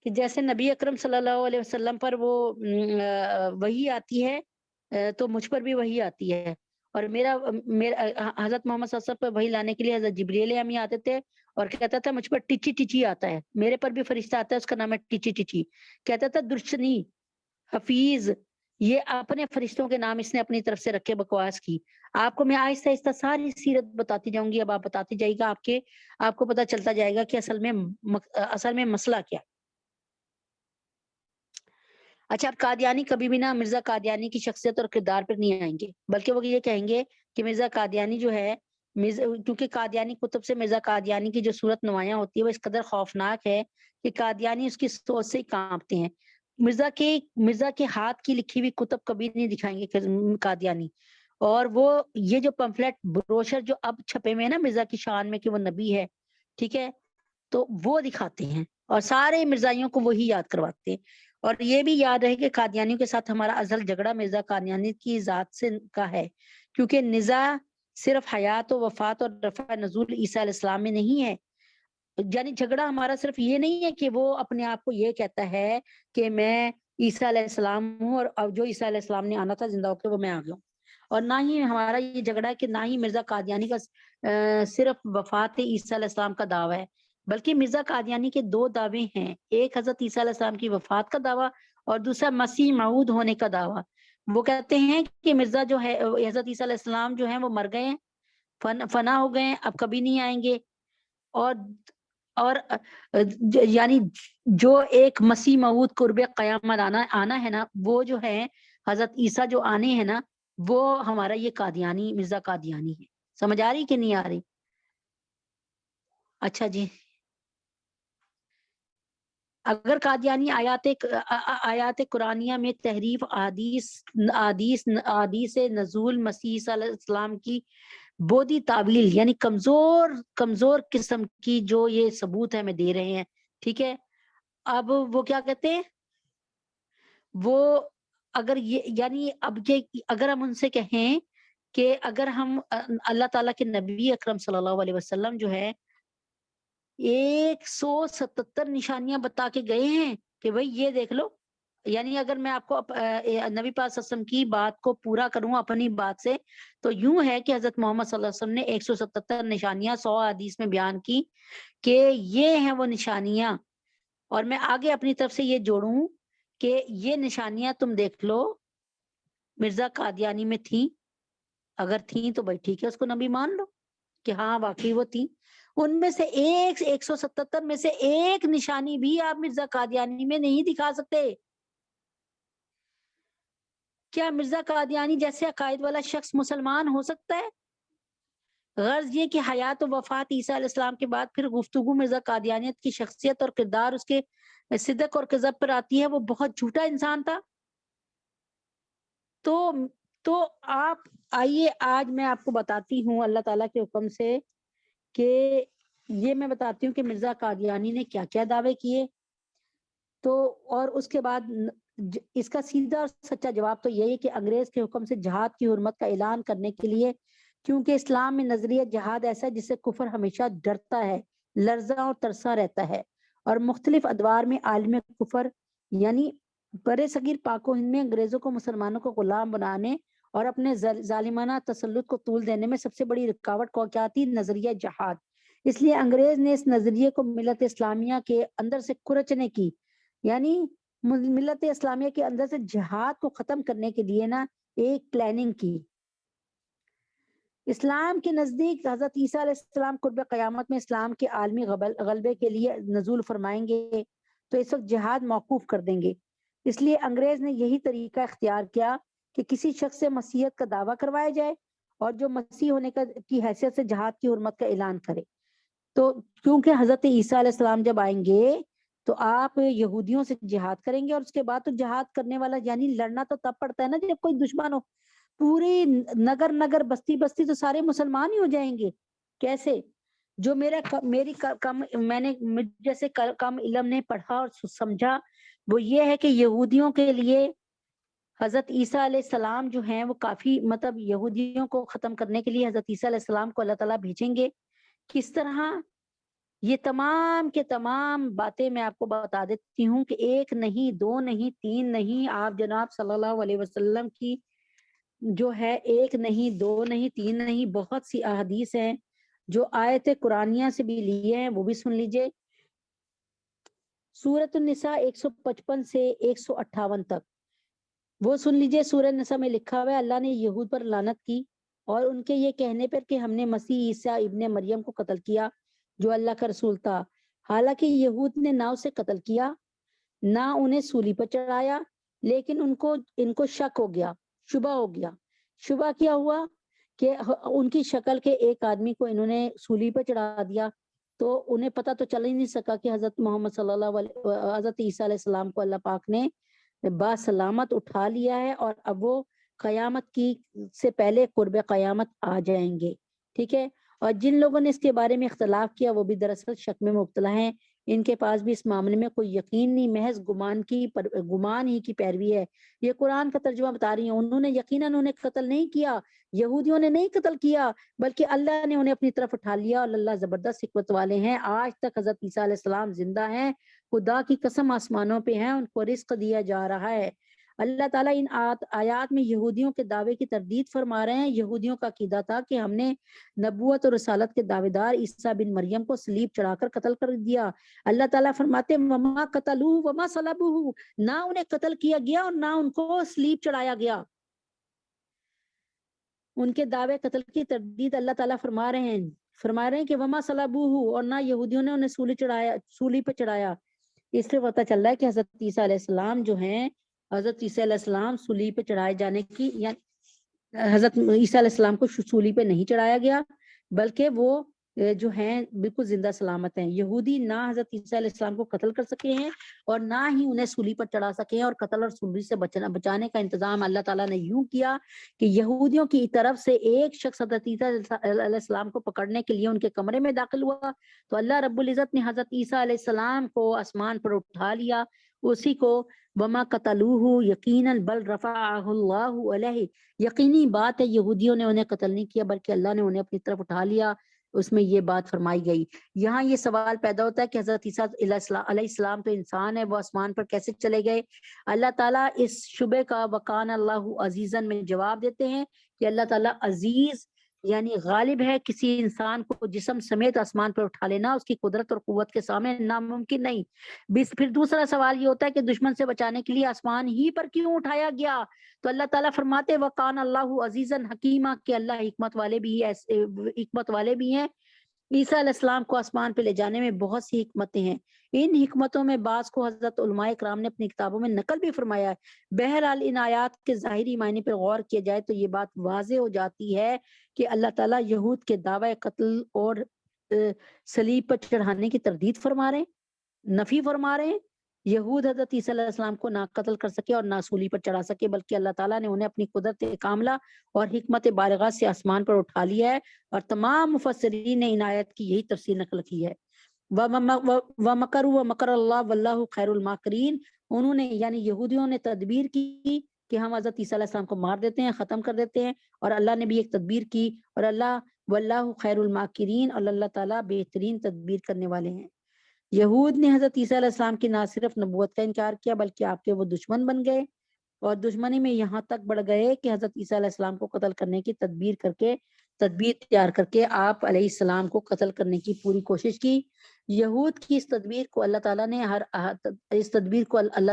کہ جیسے نبی اکرم صلی اللہ علیہ وسلم پر وہ وحی آتی ہے تو مجھ پر بھی وحی آتی ہے، اور میرا حضرت محمد صلی اللہ علیہ وسلم پر وحی لانے کے لیے حضرت جبریل امی آتے تھے اور کہتا تھا مجھ پر ٹچی ٹچی آتا ہے، میرے پر بھی فرشتہ آتا ہے، اس کا نام ہے ٹچی ٹچی، کہتا تھا درشنی، حفیظ، یہ اپنے فرشتوں کے نام اس نے اپنی طرف سے رکھے، بکواس کی۔ آپ کو میں آہستہ آہستہ ساری سیرت بتاتی جاؤں گی، اب آپ بتاتے جائے گا، آپ کو پتہ چلتا جائے گا کہ اصل میں مسئلہ کیا۔ اچھا، اب قادیانی کبھی بھی نہ مرزا قادیانی کی شخصیت اور کردار پر نہیں آئیں گے، بلکہ وہ یہ کہیں گے کہ مرزا قادیانی جو ہے، کیونکہ قادیانی کتب سے مرزا قادیانی کی جو صورت نمایاں ہوتی ہے وہ اس قدر خوفناک ہے کہ قادیانی اس کی سوچ سے ہی کانپتے ہیں۔ مرزا کے ہاتھ کی لکھی ہوئی کتب کبھی نہیں دکھائیں گے قادیانی، اور وہ یہ جو پمفلٹ بروشر جو اب چھپے ہوئے ہیں نا مرزا کی شان میں کہ وہ نبی ہے، ٹھیک ہے، تو وہ دکھاتے ہیں اور سارے مرزائیوں کو وہی یاد کرواتے ہیں۔ اور یہ بھی یاد رہے کہ قادیانیوں کے ساتھ ہمارا ازل جھگڑا مرزا قادیانی کی ذات سے کا ہے، کیونکہ نزاع صرف حیات و وفات اور رفع نزول عیسیٰ علیہ السلام میں نہیں ہے، یعنی جھگڑا ہمارا صرف یہ نہیں ہے کہ وہ اپنے آپ کو یہ کہتا ہے کہ میں عیسیٰ علیہ السلام ہوں اور اب جو عیسیٰ علیہ السلام نے آنا تھا زندہ ہو کے وہ میں آ گیا ہوں، اور نہ ہی ہمارا یہ جھگڑا ہے کہ نہ ہی مرزا قادیانی کا صرف وفات عیسیٰ علیہ السلام کا دعویٰ ہے، بلکہ مرزا قادیانی کے دو دعوے ہیں، ایک حضرت عیسیٰ علیہ السلام کی وفات کا دعویٰ اور دوسرا مسیح موعود ہونے کا دعویٰ۔ وہ کہتے ہیں کہ مرزا جو ہے حضرت عیسیٰ علیہ السلام جو ہیں وہ مر گئے ہیں، فنا ہو گئے ہیں، اب کبھی نہیں آئیں گے، اور اور یعنی جو ایک مسیح موعود قرب قیامت آنا ہے نا، وہ جو ہے حضرت عیسیٰ جو آنے ہیں نا، وہ ہمارا یہ قادیانی مرزا قادیانی ہے۔ سمجھ آ رہی کہ نہیں آ رہی؟ اچھا جی، اگر قادیانی آیات قرآنیہ میں تحریف احادیث نزول مسیح صلی اللہ علیہ وسلم کی بودی تعویل، یعنی کمزور قسم کی جو یہ ثبوت ہے ہمیں دے رہے ہیں، ٹھیک ہے، اب وہ کیا کہتے ہیں، وہ اگر یہ یعنی اب یہ اگر ہم ان سے کہیں کہ اگر ہم اللہ تعالیٰ کے نبی اکرم صلی اللہ علیہ وسلم جو ہے 177 نشانیاں بتا کے گئے ہیں کہ بھئی یہ دیکھ لو، یعنی اگر میں آپ کو نبی پاک صلی اللہ علیہ وسلم کی بات کو پورا کروں اپنی بات سے، تو یوں ہے کہ حضرت محمد صلی اللہ علیہ وسلم نے 177 نشانیاں 100 حدیث میں بیان کی کہ یہ ہیں وہ نشانیاں، اور میں آگے اپنی طرف سے یہ جوڑوں کہ یہ نشانیاں تم دیکھ لو مرزا قادیانی میں تھیں، اگر تھیں تو بھائی ٹھیک ہے، اس کو نبی مان لو کہ ہاں واقعی وہ تھیں، ان میں سے 177 میں سے ایک نشانی بھی آپ مرزا قادیانی میں نہیں دکھا سکتے۔ کیا مرزا قادیانی جیسے عقائد والا شخص مسلمان ہو سکتا ہے؟ غرض یہ کہ حیات و وفات عیسیٰ علیہ السلام کے بعد پھر گفتگو مرزا قادیانیت کی شخصیت اور کردار اس کے صدق اور کذب پر آتی ہے، وہ بہت جھوٹا انسان تھا۔ تو آپ آئیے آج میں آپ کو بتاتی ہوں اللہ تعالیٰ کے حکم سے کہ یہ میں بتاتی ہوں کہ مرزا قادیانی نے کیا کیا دعوے کیے، تو اور اس کے بعد اس کا سیدھا اور سچا جواب تو یہی کہ انگریز کے حکم سے جہاد کی حرمت کا اعلان کرنے کے لیے، کیونکہ اسلام میں نظریہ جہاد ایسا ہے جس سے کفر ہمیشہ ڈرتا ہے، لرزاں اور ترساں رہتا ہے، اور مختلف ادوار میں عالم کفر یعنی برے صغیر پاک و ہند میں انگریزوں کو مسلمانوں کو غلام بنانے اور اپنے ظالمانہ تسلط کو طول دینے میں سب سے بڑی رکاوٹ کو کیا تھی؟ نظریہ جہاد۔ اس لیے انگریز نے اس نظریے کو ملت اسلامیہ کے اندر سے کھرچنے کی، یعنی ملت اسلامیہ کے اندر سے جہاد کو ختم کرنے کے لیے نا ایک پلاننگ کی۔ اسلام کے نزدیک حضرت عیسیٰ علیہ السلام قرب قیامت میں اسلام کے عالمی غلبے کے لیے نزول فرمائیں گے، تو اس وقت جہاد موقوف کر دیں گے۔ اس لیے انگریز نے یہی طریقہ اختیار کیا کہ کسی شخص سے مسیحیت کا دعویٰ کروایا جائے اور جو مسیح ہونے کی حیثیت سے جہاد کی حرمت کا اعلان کرے۔ تو کیونکہ حضرت عیسیٰ علیہ السلام جب آئیں گے تو آپ یہودیوں سے جہاد کریں گے، اور اس کے بعد تو جہاد کرنے والا یعنی لڑنا تو تب پڑتا ہے نا جب کوئی دشمن ہو، پوری نگر بستی تو سارے مسلمان ہی ہو جائیں گے، کیسے؟ جو میں نے جیسے کم علم نے پڑھا اور سمجھا وہ یہ ہے کہ یہودیوں کے لیے حضرت عیسیٰ علیہ السلام جو ہیں وہ کافی مطلب یہودیوں کو ختم کرنے کے لیے حضرت عیسیٰ علیہ السلام کو اللہ تعالیٰ بھیجیں گے۔ کس طرح؟ یہ تمام کے تمام باتیں میں آپ کو بتا دیتی ہوں کہ ایک نہیں، دو نہیں، تین نہیں، آپ جناب صلی اللہ علیہ وسلم کی جو ہے ایک نہیں، دو نہیں، تین نہیں، بہت سی احادیث ہیں جو آیت قرآنیہ سے بھی لیے ہیں، وہ بھی سن لیجئے۔ سورۃ النساء 155 سے 158 تک وہ سن لیجئے۔ سورہ نساء میں لکھا ہوا ہے اللہ نے یہود پر لعنت کی اور ان کے یہ کہنے پر کہ ہم نے مسیح عیسیٰ ابن مریم کو قتل کیا جو اللہ کا رسول تھا، حالانکہ یہود نے نہ اسے قتل کیا نہ انہیں سولی پر چڑھایا، لیکن ان کو شک ہو گیا، شبہ ہو گیا۔ شبہ کیا ہوا کہ ان کی شکل کے ایک آدمی کو انہوں نے سولی پر چڑھا دیا، تو انہیں پتہ تو چل ہی نہیں سکا کہ حضرت محمد صلی اللہ علیہ حضرت عیسیٰ علیہ السلام کو اللہ پاک نے باسلامت اٹھا لیا ہے اور اب وہ قیامت کی سے پہلے قرب قیامت آ جائیں گے، ٹھیک ہے۔ اور جن لوگوں نے اس کے بارے میں اختلاف کیا وہ بھی دراصل شک میں مبتلا ہیں، ان کے پاس بھی اس معاملے میں کوئی یقین نہیں، محض گمان ہی کی پیروی ہے۔ یہ قرآن کا ترجمہ بتا رہی ہیں، انہوں نے یقیناً انہیں قتل نہیں کیا، یہودیوں نے نہیں قتل کیا، بلکہ اللہ نے انہیں اپنی طرف اٹھا لیا اور اللہ زبردست حکمت والے ہیں۔ آج تک حضرت عیسیٰ علیہ السلام زندہ ہیں، خدا کی قسم آسمانوں پہ ہیں، ان کو رزق دیا جا رہا ہے۔ اللہ تعالیٰ ان آیات میں یہودیوں کے دعوے کی تردید فرما رہے ہیں۔ یہودیوں کا عقیدہ تھا کہ ہم نے نبوت اور رسالت کے دعوے دار عیسیٰ بن مریم کو صلیب چڑھا کر قتل کر دیا۔ اللہ تعالیٰ فرماتے ہیں وما قتلوہ وما صلبوہ، نہ انہیں قتل کیا گیا اور نہ ان کو صلیب چڑھایا گیا۔ ان کے دعوے قتل کی تردید اللہ تعالیٰ فرما رہے ہیں کہ وما صلبوہ، اور نہ یہودیوں نے انہیں سولی پہ چڑھایا۔ اس سے پتہ چل رہا ہے کہ حضرت عیسیٰ علیہ السلام جو ہیں، حضرت عیسیٰ علیہ السلام سولی پہ چڑھائے جانے کی، یعنی حضرت عیسیٰ علیہ السلام کو سولی پہ نہیں چڑھایا گیا، بلکہ وہ جو ہیں بالکل زندہ سلامت ہیں۔ یہودی نہ حضرت عیسیٰ علیہ السلام کو قتل کر سکے ہیں اور نہ ہی انہیں سولی پر چڑھا سکے ہیں، اور قتل اور سولی سے بچانے کا انتظام اللہ تعالیٰ نے یوں کیا کہ یہودیوں کی طرف سے ایک شخص حضرت عیسیٰ علیہ السلام کو پکڑنے کے لیے ان کے کمرے میں داخل ہوا، تو اللہ رب العزت نے حضرت عیسیٰ علیہ السلام کو آسمان پر اٹھا لیا، اسی کو وما قتلوہ یقیناً بل رفعہ اللہ علیہ، یقینی بات ہے یہودیوں نے انہیں قتل نہیں کیا بلکہ اللہ نے انہیں اپنی طرف اٹھا لیا۔ اس میں یہ بات فرمائی گئی۔ یہاں یہ سوال پیدا ہوتا ہے کہ حضرت عیسیٰ علیہ السلام تو انسان ہے، وہ آسمان پر کیسے چلے گئے؟ اللہ تعالیٰ اس شبے کا وکان اللہ عزیزاً میں جواب دیتے ہیں کہ اللہ تعالیٰ عزیز یعنی غالب ہے، کسی انسان کو جسم سمیت آسمان پر اٹھا لینا اس کی قدرت اور قوت کے سامنے ناممکن نہیں۔ پھر دوسرا سوال یہ ہوتا ہے کہ دشمن سے بچانے کے لیے آسمان ہی پر کیوں اٹھایا گیا؟ تو اللہ تعالیٰ فرماتے وکان اللہ عزیزاً حکیمہ، کہ اللہ حکمت والے بھی ہیں۔ عیسیٰ علیہ السلام کو آسمان پہ لے جانے میں بہت سی حکمتیں ہیں، ان حکمتوں میں بعض کو حضرت علماء کرام نے اپنی کتابوں میں نقل بھی فرمایا ہے۔ بہرحال ان آیات کے ظاہری معنی پر غور کیا جائے تو یہ بات واضح ہو جاتی ہے کہ اللہ تعالیٰ یہود کے دعوی قتل اور صلیب پر چڑھانے کی تردید فرما رہے ہیں، نفی فرما رہے ہیں۔ یہود حضرت عیسیٰ علیہ السلام کو نہ قتل کر سکے اور نہ سولی پر چڑھا سکے، بلکہ اللہ تعالیٰ نے انہیں اپنی قدرت کاملہ اور حکمت بالغہ سے آسمان پر اٹھا لیا ہے، اور تمام مفسرین نے ان آیت کی یہی تفسیر نقل کی ہے۔ وَمَكَرُوا وَمَكَرَ اللَّهُ وَاللَّهُ خَيْرُ الْمَاكِرِينَ، انہوں نے یعنی یہودیوں نے تدبیر کی کہ ہم حضرت عیسیٰ علیہ السلام کو مار دیتے ہیں، ختم کر دیتے ہیں، اور اللہ نے بھی ایک تدبیر کی، اور اللہ واللہ خیر الماکرین، اور اللہ تعالیٰ بہترین تدبیر کرنے والے ہیں۔ یہود نے حضرت عیسیٰ علیہ السلام کی نہ صرف نبوت کا انکار کیا بلکہ آپ کے وہ دشمن بن گئے، اور دشمنی میں یہاں تک بڑھ گئے کہ حضرت عیسیٰ علیہ السلام کو قتل کرنے کی تدبیر تیار کر کے آپ علیہ السلام کو قتل کرنے کی پوری کوشش کی۔ یہود کی اس تدبیر کو اللہ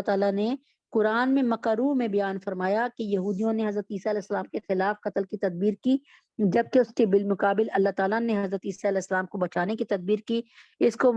تعالیٰ نے قرآن میں مکرو میں بیان فرمایا کہ یہودیوں نے حضرت عیسیٰ علیہ السلام کے خلاف قتل کی تدبیر کی، جبکہ اس کے بالمقابل اللہ تعالیٰ نے حضرت عیسیٰ علیہ السلام کو بچانے کی تدبیر کی۔ اس کو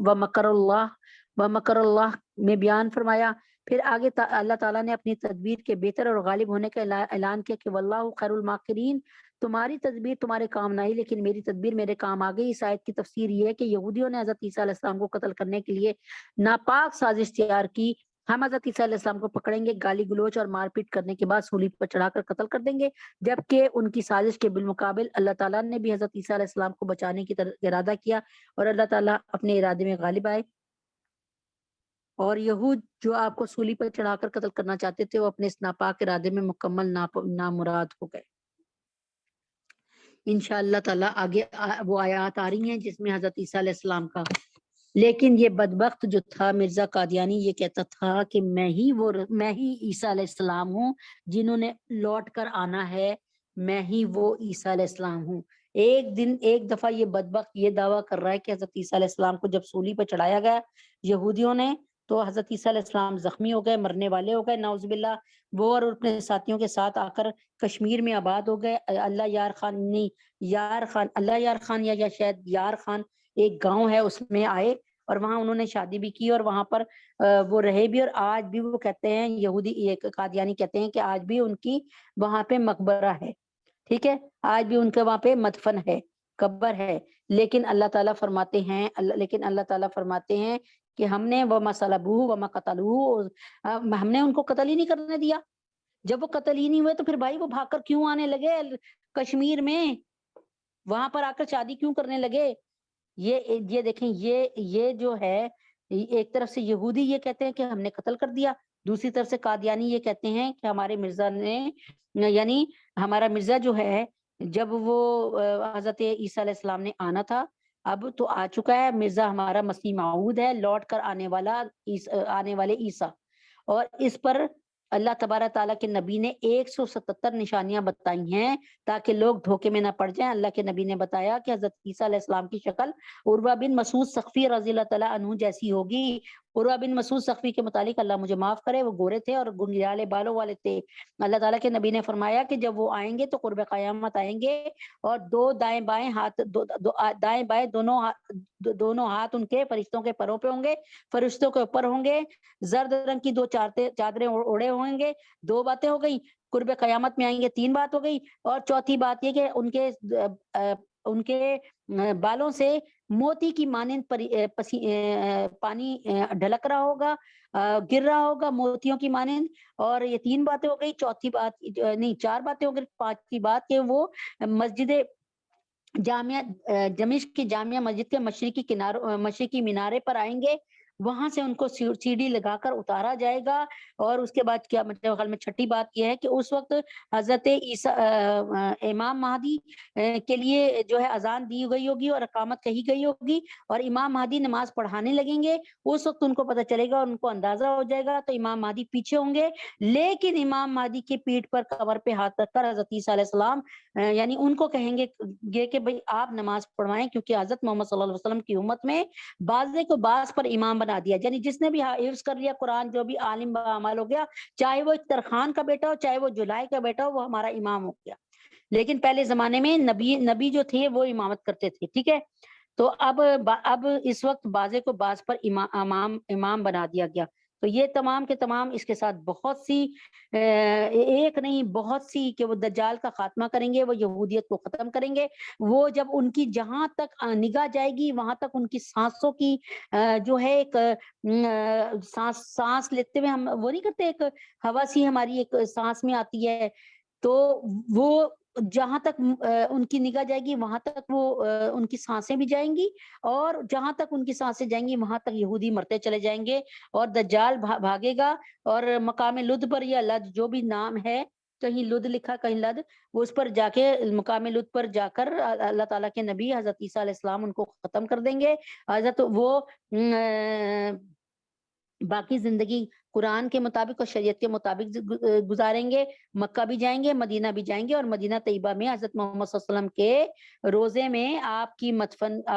ومکر اللہ میں بیان فرمایا۔ پھر آگے اللہ تعالیٰ نے اپنی تدبیر کے بہتر اور غالب ہونے کا اعلان کیا کہ واللہ خیر الماکرین، تمہاری تدبیر تمہارے کام نہ آئی لیکن میری تدبیر میرے کام آ گئی۔ اس آیت کی تفسیر یہ ہے کہ یہودیوں نے حضرت عیسیٰ علیہ السلام کو قتل کرنے کے لیے ناپاک سازش تیار کی۔ ہم حضرت عیسیٰ علیہ السلام کو پکڑیں گے، گالی گلوچ اور مار پیٹ کرنے کے بعد سولی پر چڑھا کر قتل کر دیں گے، جبکہ ان کی سازش کے بالمقابل اللہ تعالیٰ نے بھی حضرت عیسیٰ علیہ السلام کو بچانے کی ارادہ کیا، اور اللہ تعالیٰ اپنے ارادے میں غالب آئے، اور یہود جو آپ کو سولی پر چڑھا کر قتل کرنا چاہتے تھے وہ اپنے اس ناپاک ارادے میں مکمل نامراد ہو گئے۔ انشاءاللہ تعالیٰ آگے وہ آیات آ رہی ہیں جس میں حضرت عیسیٰ علیہ السلام کا لیکن یہ بدبخت جو تھا مرزا قادیانی یہ کہتا تھا کہ میں ہی عیسیٰ علیہ السلام ہوں جنہوں نے لوٹ کر آنا ہے، میں ہی وہ عیسیٰ علیہ السلام ہوں۔ ایک دفعہ یہ بدبخت یہ دعویٰ کر رہا ہے کہ حضرت عیسیٰ علیہ السلام کو جب سولی پہ چڑھایا گیا یہودیوں نے تو حضرت عیسیٰ علیہ السلام زخمی ہو گئے، مرنے والے ہو گئے نعوذ باللہ۔ وہ اور اپنے ساتھیوں کے ساتھ آ کر کشمیر میں آباد ہو گئے۔ اللہ یار خان نہیں، یار خان، اللہ یار خان یا شاید یار خان ایک گاؤں ہے، اس میں آئے اور وہاں انہوں نے شادی بھی کی اور وہاں پر وہ رہے بھی، اور آج بھی وہ کہتے ہیں یہودی قادیانی کہتے ہیں کہ آج بھی ان کی وہاں پہ مقبرہ ہے، ٹھیک ہے، آج بھی ان کے وہاں پہ مدفن ہے، قبر ہے۔ لیکن اللہ تعالیٰ فرماتے ہیں کہ ہم نے وما صلبوہ وما قتلوہ، ہم نے ان کو قتل ہی نہیں کرنے دیا۔ جب وہ قتل ہی نہیں ہوئے تو پھر بھائی وہ بھاگ کر کیوں آنے لگے کشمیر میں، وہاں پر آ کر شادی کیوں کرنے لگے؟ یہ دیکھیں، یہ جو ہے ایک طرف سے یہودی یہ کہتے ہیں کہ ہم نے قتل کر دیا، دوسری طرف سے قادیانی یہ کہتے ہیں کہ ہمارے مرزا نے، یعنی ہمارا مرزا جو ہے جب وہ حضرت عیسیٰ علیہ السلام نے آنا تھا اب تو آ چکا ہے، مرزا ہمارا مسیح موعود ہے، لوٹ کر آنے والے عیسیٰ۔ اور اس پر اللہ تبارک تعالیٰ کے نبی نے 177 نشانیاں بتائی ہیں تاکہ لوگ دھوکے میں نہ پڑ جائیں۔ اللہ کے نبی نے بتایا کہ حضرت عیسیٰ علیہ السلام کی شکل عروہ بن مسعود ثقفی رضی اللہ تعالیٰ عنہ جیسی ہوگی۔ عروہ بن مسعود ثقفی کے متعلق اللہ مجھے معاف کرے، وہ گورے تھے اور گنجالے بالوں والے تھے۔ اللہ تعالیٰ کے نبی نے فرمایا کہ جب وہ آئیں گے تو قرب قیامت آئیں گے اور دائیں بائیں دونوں ہاتھ ان کے فرشتوں کے پروں پہ ہوں گے، فرشتوں کے اوپر ہوں گے، زرد رنگ کی 2 چادریں اڑے ہوئیں گے۔ 2 باتیں ہو گئی، قرب قیامت میں آئیں گے 3 بات ہو گئی، اور چوتھی بات یہ کہ ان کے بالوں سے موتی کی مانند پانی ڈھلک رہا ہوگا، گر رہا ہوگا موتیوں کی مانند۔ اور یہ 3 باتیں ہو گئی، چوتھی بات نہیں 4 باتیں ہو گئی، 5ویں بات کہ وہ مسجد جامعہ دمشق کی جامعہ مسجد کے مشرقی مینارے پر آئیں گے، وہاں سے ان کو سیڑھی لگا کر اتارا جائے گا۔ اور اس کے بعد کیا مطلب خیال میں 6ٹھی بات یہ ہے کہ اس وقت حضرت عیسیٰ امام مہدی کے لیے جو ہے اذان دی گئی ہوگی اور اقامت کہی گئی ہوگی، اور امام مہدی نماز پڑھانے لگیں گے۔ اس وقت ان کو پتہ چلے گا اور ان کو اندازہ ہو جائے گا، تو امام مہدی پیچھے ہوں گے، لیکن امام مہدی کے پیٹھ پر کمر پہ ہاتھ رکھ کر حضرت عیسیٰ علیہ السلام یعنی ان کو کہیں گے یہ کہ بھئی آپ نماز پڑھوائیں، کیونکہ حضرت محمد صلی اللہ علیہ وسلم کی امت میں بعضے کو بعض پر امام بنا دیا، یعنی جس نے بھی حفظ کر لیا قرآن، جو بھی عالم بعمل ہو گیا، چاہے وہ ترخان کا بیٹا ہو چاہے وہ جولائی کا بیٹا ہو، وہ ہمارا امام ہو گیا۔ لیکن پہلے زمانے میں نبی جو تھے وہ امامت کرتے تھے، ٹھیک ہے۔ تو اب اس وقت بعضے کو بعض پر امام بنا دیا گیا۔ تو یہ تمام کے تمام اس کے ساتھ بہت سی ایک نہیں بہت سی کہ وہ دجال کا خاتمہ کریں گے، وہ یہودیت کو ختم کریں گے۔ وہ جب ان کی جہاں تک نگاہ جائے گی وہاں تک ان کی سانسوں کی جو ہے ایک سانس لیتے ہوئے ہم وہ نہیں کرتے، ایک ہوا سی ہماری ایک سانس میں آتی ہے، تو وہ جہاں تک ان کی نگاہ جائے گی وہاں تک وہ ان کی سانسیں بھی جائیں گی، اور جہاں تک ان کی سانسیں جائیں گی وہاں تک یہودی مرتے چلے جائیں گے، اور دجال بھاگے گا۔ اور مقام لد پر یا لد جو بھی نام ہے، کہیں لد لکھا کہیں لد، وہ اس پر جا کے مقام لد پر جا کر اللہ تعالیٰ کے نبی حضرت عیسیٰ علیہ السلام ان کو ختم کر دیں گے۔ حضرت وہ باقی زندگی قرآن کے مطابق اور شریعت کے مطابق گزاریں گے، مکہ بھی جائیں گے، مدینہ بھی جائیں گے، اور مدینہ طیبہ میں حضرت محمد صلی اللہ علیہ وسلم کے روزے میں آپ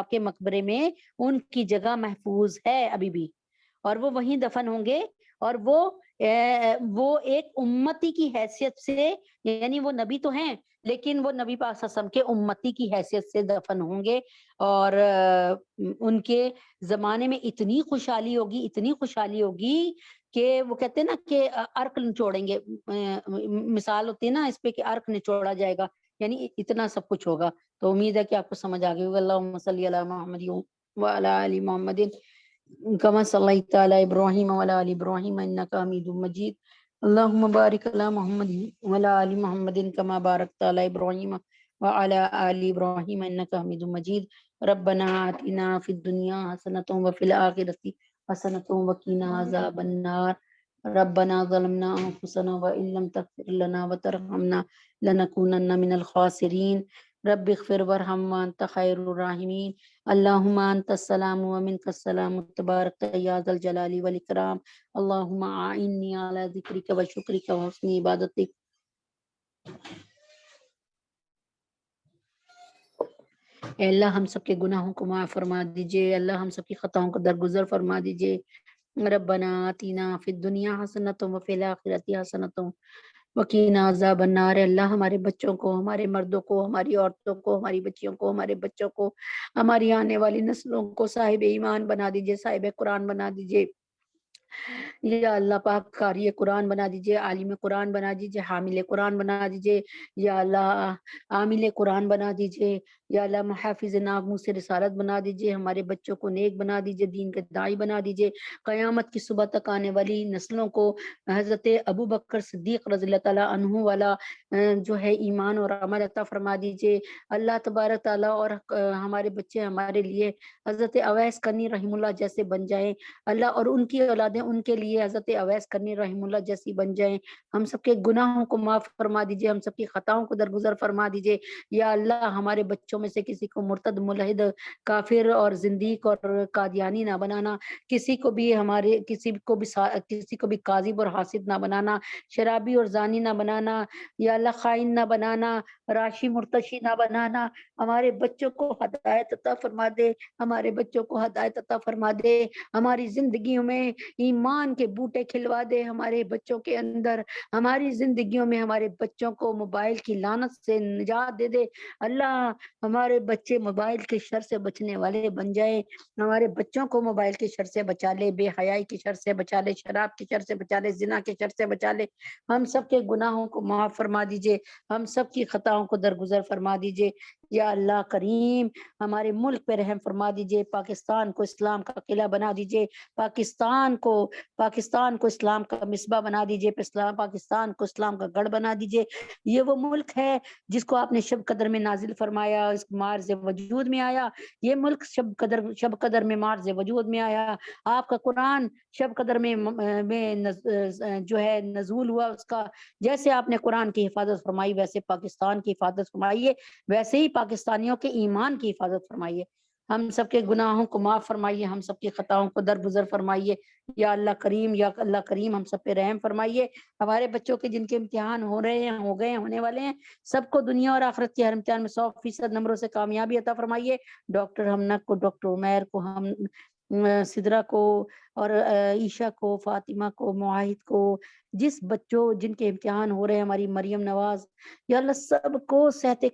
کے مقبرے میں ان کی جگہ محفوظ ہے ابھی بھی، اور وہ وہیں دفن ہوں گے۔ اور وہ ایک امتی کی حیثیت سے، یعنی وہ نبی تو ہیں لیکن وہ نبی پاک صلی اللہ علیہ وسلم کے امتی کی حیثیت سے دفن ہوں گے، اور ان کے زمانے میں اتنی خوشحالی ہوگی کہ وہ کہتے ہیں نا کہ عرق نچوڑیں گے، مثال ہوتی ہے نا اس پہ کہ عرق نچوڑا جائے گا، یعنی اتنا سب کچھ ہوگا۔ تو امید ہے کہ آپ کو سمجھ آ گئی ہوگا۔ اللہم صلی علی محمد وعلی آل محمد کما صلیت علی ابراہیم وعلی آل ابراہیم انک حمید مجید۔ اللہم بارک علی محمد وعلی آل محمد کما بارکت علی ابراہیم وعلی آل ابراہیم انک حمید مجید۔ ربنا آتنا فی الدنیا حسنۃ وفی الآخرۃ حسنۃ وقنا عذاب النار۔ ربنا ظلمنا انفسنا وان لم تغفر لنا وترحمنا لنکونن من الخاسرین۔ رب اغفر ورحم وانت خیر الراحمین اللہم انت السلام ومنک السلام تبارک یا ذا الجلال والاکرام اللہم اعنی علی ذکرک و شکرک و حسن عبادتک۔ اے اللہ ہم سب کے گناہوں کو معاف فرما دیجئے، اللہ ہم سب کی خطاؤں کو درگزر فرما دیجئے۔ ربنا آتینا فی الدنیا حسنۃ وفی الآخرۃ حسنۃ وقینا عذاب النار۔ اللہ ہمارے بچوں کو، ہمارے مردوں کو، ہماری عورتوں کو، ہماری بچیوں کو، ہمارے بچوں کو، ہماری آنے والی نسلوں کو صاحب ایمان بنا دیجئے، صاحب قرآن بنا دیجئے۔ یا اللہ پاک قاری قرآن بنا دیجئے، عالم قرآن بنا دیجئے، حامل قرآن بنا دیجئے، یا اللہ عامل قرآن بنا دیجئے، یا اللہ محافظ ناموس رسالت بنا دیجئے، ہمارے بچوں کو نیک بنا دیجئے، دین کے داعی بنا دیجئے، قیامت کی صبح تک آنے والی نسلوں کو حضرت ابو بکر صدیق رضی اللہ تعالیٰ عنہ والا جو ہے ایمان اور عمل عطا فرما دیجئے۔ اللہ تبارک تعالیٰ اور ہمارے بچے ہمارے لیے حضرت اویس کرنی رحم اللہ جیسے بن جائیں اللہ، اور ان کی اولادیں ان کے لیے حضرت اویس کرنی رحم اللہ جیسی بن جائیں۔ ہم سب کے گناہوں کو معاف فرما دیجئے، ہم سب کی خطاؤں کو درگزر فرما دیجئے۔ یا اللہ ہمارے بچوں میں سے کسی کو مرتد، ملحد، کافر اور زندیق اور قادیانی نہ بنانا، کسی کو بھی کاذب اور حاسد نہ بنانا، شرابی اور زانی نہ بنانا، یا اللہ خائن نہ بنانا، راشی مرتشی نہ بنانا۔ ہمارے بچوں کو ہدایت عطا فرما دے، ہمارے بچوں کو ہدایت عطا فرما دے، ہماری زندگیوں میں ایمان کے بوٹے کھلوا دے ہمارے بچوں کے اندر، ہماری زندگیوں میں ہمارے بچوں کو موبائل کی لعنت سے نجات دے دے۔ اللہ ہمارے بچے موبائل کے شر سے بچنے والے بن جائیں، ہمارے بچوں کو موبائل کے شر سے بچا لے، بے حیائی کی شر سے بچا لے، شراب کی شر سے بچا لے، زنا کے شر سے بچا لے۔ ہم سب کے گناہوں کو معاف فرما دیجئے، ہم سب کی خطاؤں کو درگزر فرما دیجئے۔ یا اللہ کریم ہمارے ملک پہ رحم فرما دیجئے، پاکستان کو اسلام کا قلعہ بنا دیجئے، پاکستان کو اسلام کا مصباح بنا دیجئے، پاکستان کو اسلام کا گڑھ بنا دیجئے۔ یہ وہ ملک ہے جس کو آپ نے شب قدر میں نازل فرمایا، اس مارز وجود میں آیا۔ یہ ملک شب قدر میں مارز وجود میں آیا۔ آپ کا قرآن شب قدر میں جو ہے نزول ہوا، اس کا جیسے آپ نے قرآن کی حفاظت فرمائی ویسے پاکستان کی حفاظت فرمائیے، ویسے ہی پاکستانیوں کے ایمان کی حفاظت فرمائیے۔ ہم سب کے گناہوں کو معاف فرمائیے، ہم سب کی خطاؤں کو درگزر فرمائیے۔ یا اللہ کریم ہم سب پہ رحم فرمائیے۔ ہمارے بچوں کے جن کے امتحان ہو رہے ہیں، ہو گئے ہیں، ہونے والے ہیں، سب کو دنیا اور آخرت کے ہر امتحان میں 100% نمبروں سے کامیابی عطا فرمائیے۔ ڈاکٹر ہمنک کو، ڈاکٹر عمیر کو، سدرا کو، اور عیشا کو، فاطمہ کو، معاہد کو، جس بچوں جن کے امتحان ہو رہے ہیں، ہماری مریم نواز، یا اللہ سب کو صحت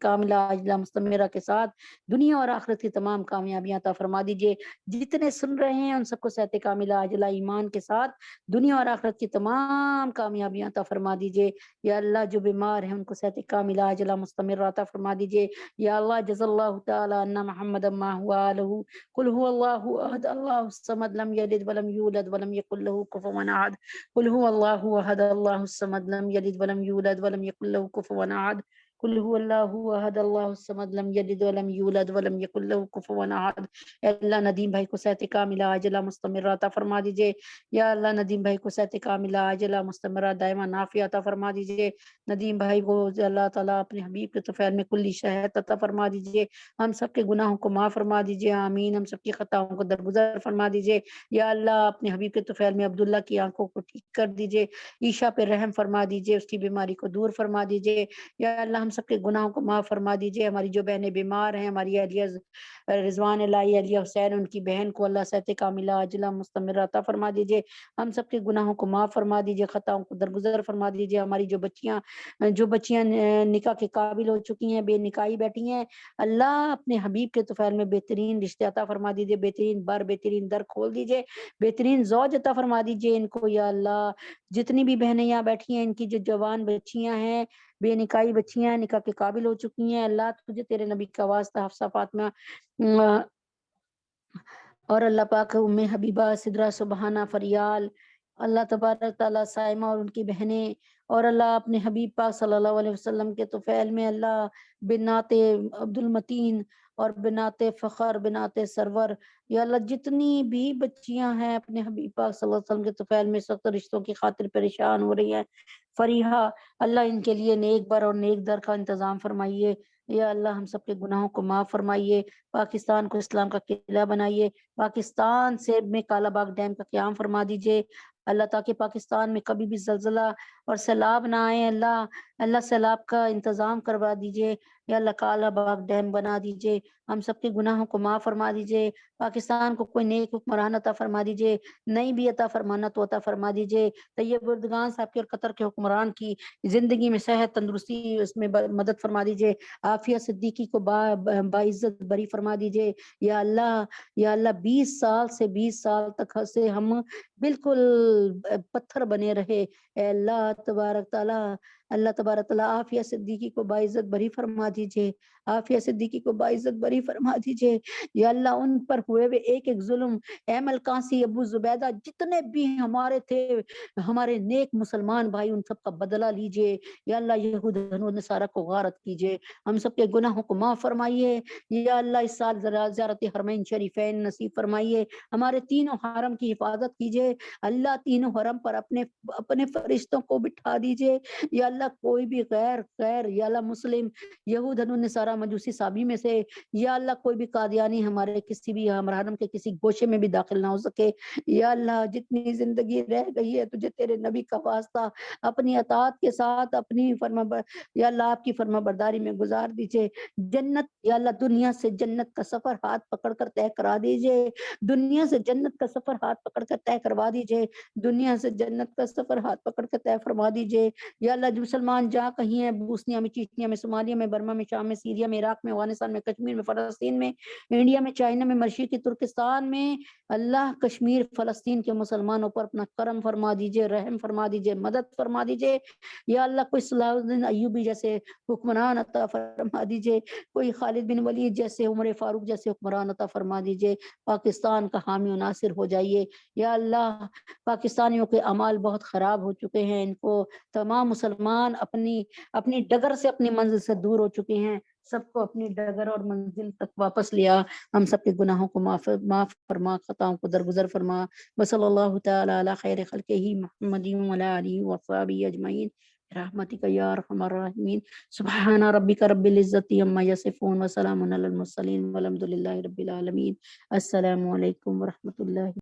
کاملہ عاجلہ مستمرہ کے ساتھ دنیا اور آخرت کی تمام کامیابیاں عطا فرما دیجئے۔ جتنے سن رہے ہیں ان سب کو صحت کاملہ عاجلہ ایمان کے ساتھ دنیا اور آخرت کی تمام کامیابیاں عطا فرما دیجئے۔ یا اللہ جو بیمار ہیں ان کو صحت کاملہ عاجلہ مستمرہ عطا فرما دیجئے۔ یا اللہ جزا اللہ تعالی عنا محمد ما هو آلہ قل هو اللہ احد اللہ الصمد لم یلد ولم یولد ولم یکن له کفوا احد قل هو اللہ احد اللہ الصمد لم یلد ولم یولد ولم یکن له کفوا احد قل هو اللہ احد اللہ الصمد لم یلد ولم یولد ولم یکن له کفوا احد۔ اے اللہ ندیم بھائی کو صحت کاملہ عاجلہ مستمرہ عطا فرما دیجئے۔ یا اللہ ندیم بھائی کو صحت کاملہ عاجلہ مستمرہ دائمہ نافعہ عطا فرما دیجئے۔ ندیم بھائی کو اللہ تعالیٰ اپنے حبیب کے طفیل میں کلی شہد عطا فرما دیجئے۔ ہم سب کے گناہوں کو معاف فرما دیجئے، آمین۔ ہم سب کی خطاؤں کو درگزر فرما دیجئے۔ یا اللہ اپنے حبیب کے طفیل میں عبداللہ کی آنکھوں کو ٹھیک کر دیجئے، عیشا پہ رحم فرما دیجئے، اس کی بیماری کو دور فرما دیجئے۔ یا اللہ ہم سب کے گناہوں کو معاف فرما دیجئے۔ ہماری جو بہنیں بیمار ہیں، ہماری اہلیہ رضوان الہی اہلیہ حسین، ان کی بہن کو اللہ صحت کاملہ عاجلہ مستمرہ عطا فرما دیجئے۔ ہم سب کے گناہوں کو معاف فرما دیجئے، خطاؤں کو درگزر فرما دیجئے۔ ہماری جو بچیاں نکاح کے قابل ہو چکی ہیں، بے نکاحی بیٹھی ہیں، اللہ اپنے حبیب کے طفیل میں بہترین رشتے عطا فرما دیجئے، بہترین در کھول دیجئے، بہترین زوج عطا فرما دیجئے ان کو۔ یا اللہ جتنی بھی بہنیں یہاں بیٹھی ہیں، ان کی جو جوان بچیاں ہیں، بے نکاحی بچیاں ہیں، نکاح کے قابل ہو چکی ہیں، اللہ تجھے تیرے نبی کا واسطہ حفصہ، فاطمہ اور اللہ پاک ام حبیبہ، سدرہ، سبحانہ، فریال، اللہ تبارک تعالیٰ سائمہ اور ان کی بہنیں، اور اللہ اپنے حبیب پاک صلی اللہ علیہ وسلم کے طفیل میں اللہ بنات عبد المتین اور بنات فخر، بنات سرور، یا اللہ جتنی بھی بچیاں ہیں اپنے حبیب پاک صلی اللہ علیہ وسلم کے طفیل میں سخت رشتوں کی خاطر پریشان ہو رہی ہیں، فریحہ، اللہ ان کے لیے نیک بر اور نیک در کا انتظام فرمائیے۔ یا اللہ ہم سب کے گناہوں کو معاف فرمائیے، پاکستان کو اسلام کا قلعہ بنائیے، پاکستان سے میں کالا باغ ڈیم کا قیام فرما دیجیے اللہ، تاکہ پاکستان میں کبھی بھی زلزلہ اور سیلاب نہ آئے اللہ، اللہ سیلاب کا انتظام کروا دیجیے یا اللہ، کالا باغ ڈیم بنا دیجیے، ہم سب کے گناہوں کو معاف فرما دیجیے، پاکستان کو کوئی نیک حکمران عطا فرما دیجیے، نہیں بھی عطا فرمانا تو عطا فرما دیجیے، طیب اردگان صاحب کے اور قطر کے حکمران کی زندگی میں صحت تندرستی اس میں مدد فرما دیجیے، عافیہ صدیقی کو باعزت بری فرما دیجیے یا اللہ، یا اللہ 20 سال تک سے ہم بالکل پتھر بنے رہے، اے اللہ تبارک تعالیٰ، اللہ تبارک تعالیٰ عافیہ صدیقی کو باعزت بری فرما دیجیے، عافیہ صدیقی کو باعزت بری فرما دیجیے یا اللہ، ان پر ہوئے ہوئے ایک ایک ظلم، احمل قاسی، ابو زبیدہ، جتنے بھی ہمارے تھے ہمارے نیک مسلمان بھائی، ان سب کا بدلہ لیجیے یا اللہ، یہود و نصارہ کو غارت کیجیے، ہم سب کے گناہوں کو معاف فرمائیے یا اللہ، اس سال زیارت حرمین شریفین نصیب فرمائیے، ہمارے تینوں حرم کی حفاظت کیجیے اللہ، تینوں حرم پر اپنے فرشتوں کو بٹھا دیجیے یا اللہ، کوئی بھی غیر یا اللہ مسلم، یہود نصارہ، مجوسی صابی میں سے یا اللہ کوئی بھی قادیانی ہمارے کسی بھی حرم کے کسی گوشے میں بھی داخل نہ ہو سکے یا اللہ، جتنی زندگی رہ گئی ہے تجھے تیرے نبی کا واسطہ اپنی اطاعت کے ساتھ اپنی یا اللہ آپ کی فرما برداری میں گزار دیجیے، جنت یا اللہ، دنیا سے جنت کا سفر ہاتھ پکڑ کر طے کرا دیجیے، دنیا سے جنت کا سفر ہاتھ پکڑ کر طے کروا دیجیے، دنیا سے جنت کا سفر ہاتھ پکڑ کر طے فرما دیجیے یا اللہ، جو مسلمان جہاں کہیں ہیں، بوسنیا میں، چیچنیا میں، صومالیہ میں، برما میں، شام میں، سیریا میں، عراق میں، افغانستان میں، کشمیر میں، فلسطین میں، انڈیا میں، چائنا میں، مشرقی ترکستان میں، اللہ کشمیر فلسطین کے مسلمانوں پر اپنا کرم فرما دیجیے، رحم فرما دیجیے، مدد فرما دیجیے یا اللہ، کوئی صلاح الدین ایوبی جیسے حکمران عطا فرما دیجیے، کوئی خالد بن ولید جیسے، عمر فاروق جیسے حکمران عطا فرما دیجیے، پاکستان کا حامی و ناصر ہو جائیے یا اللہ، پاکستانیوں کے اعمال بہت خراب ہو چکے ہیں، ان کو تمام مسلمان اپنی ڈگر سے، اپنی منزل سے دور ہو چکے ہیں، سب کو اپنی ڈگر اور منزل تک واپس لیا، ہم سب کے گناہوں کو معاف فرما، خطاؤں کو درگزر فرما، وصلی اللہ تعالی علی خیر خلقہ محمد وعلی آلہ وصحبہ اجمعین برحمتک یا ارحم الراحمین، سبحان ربک رب العزۃ عما یصفون وسلام علی المرسلین والحمد للہ رب العالمین، السلام علیکم ورحمۃ اللہ۔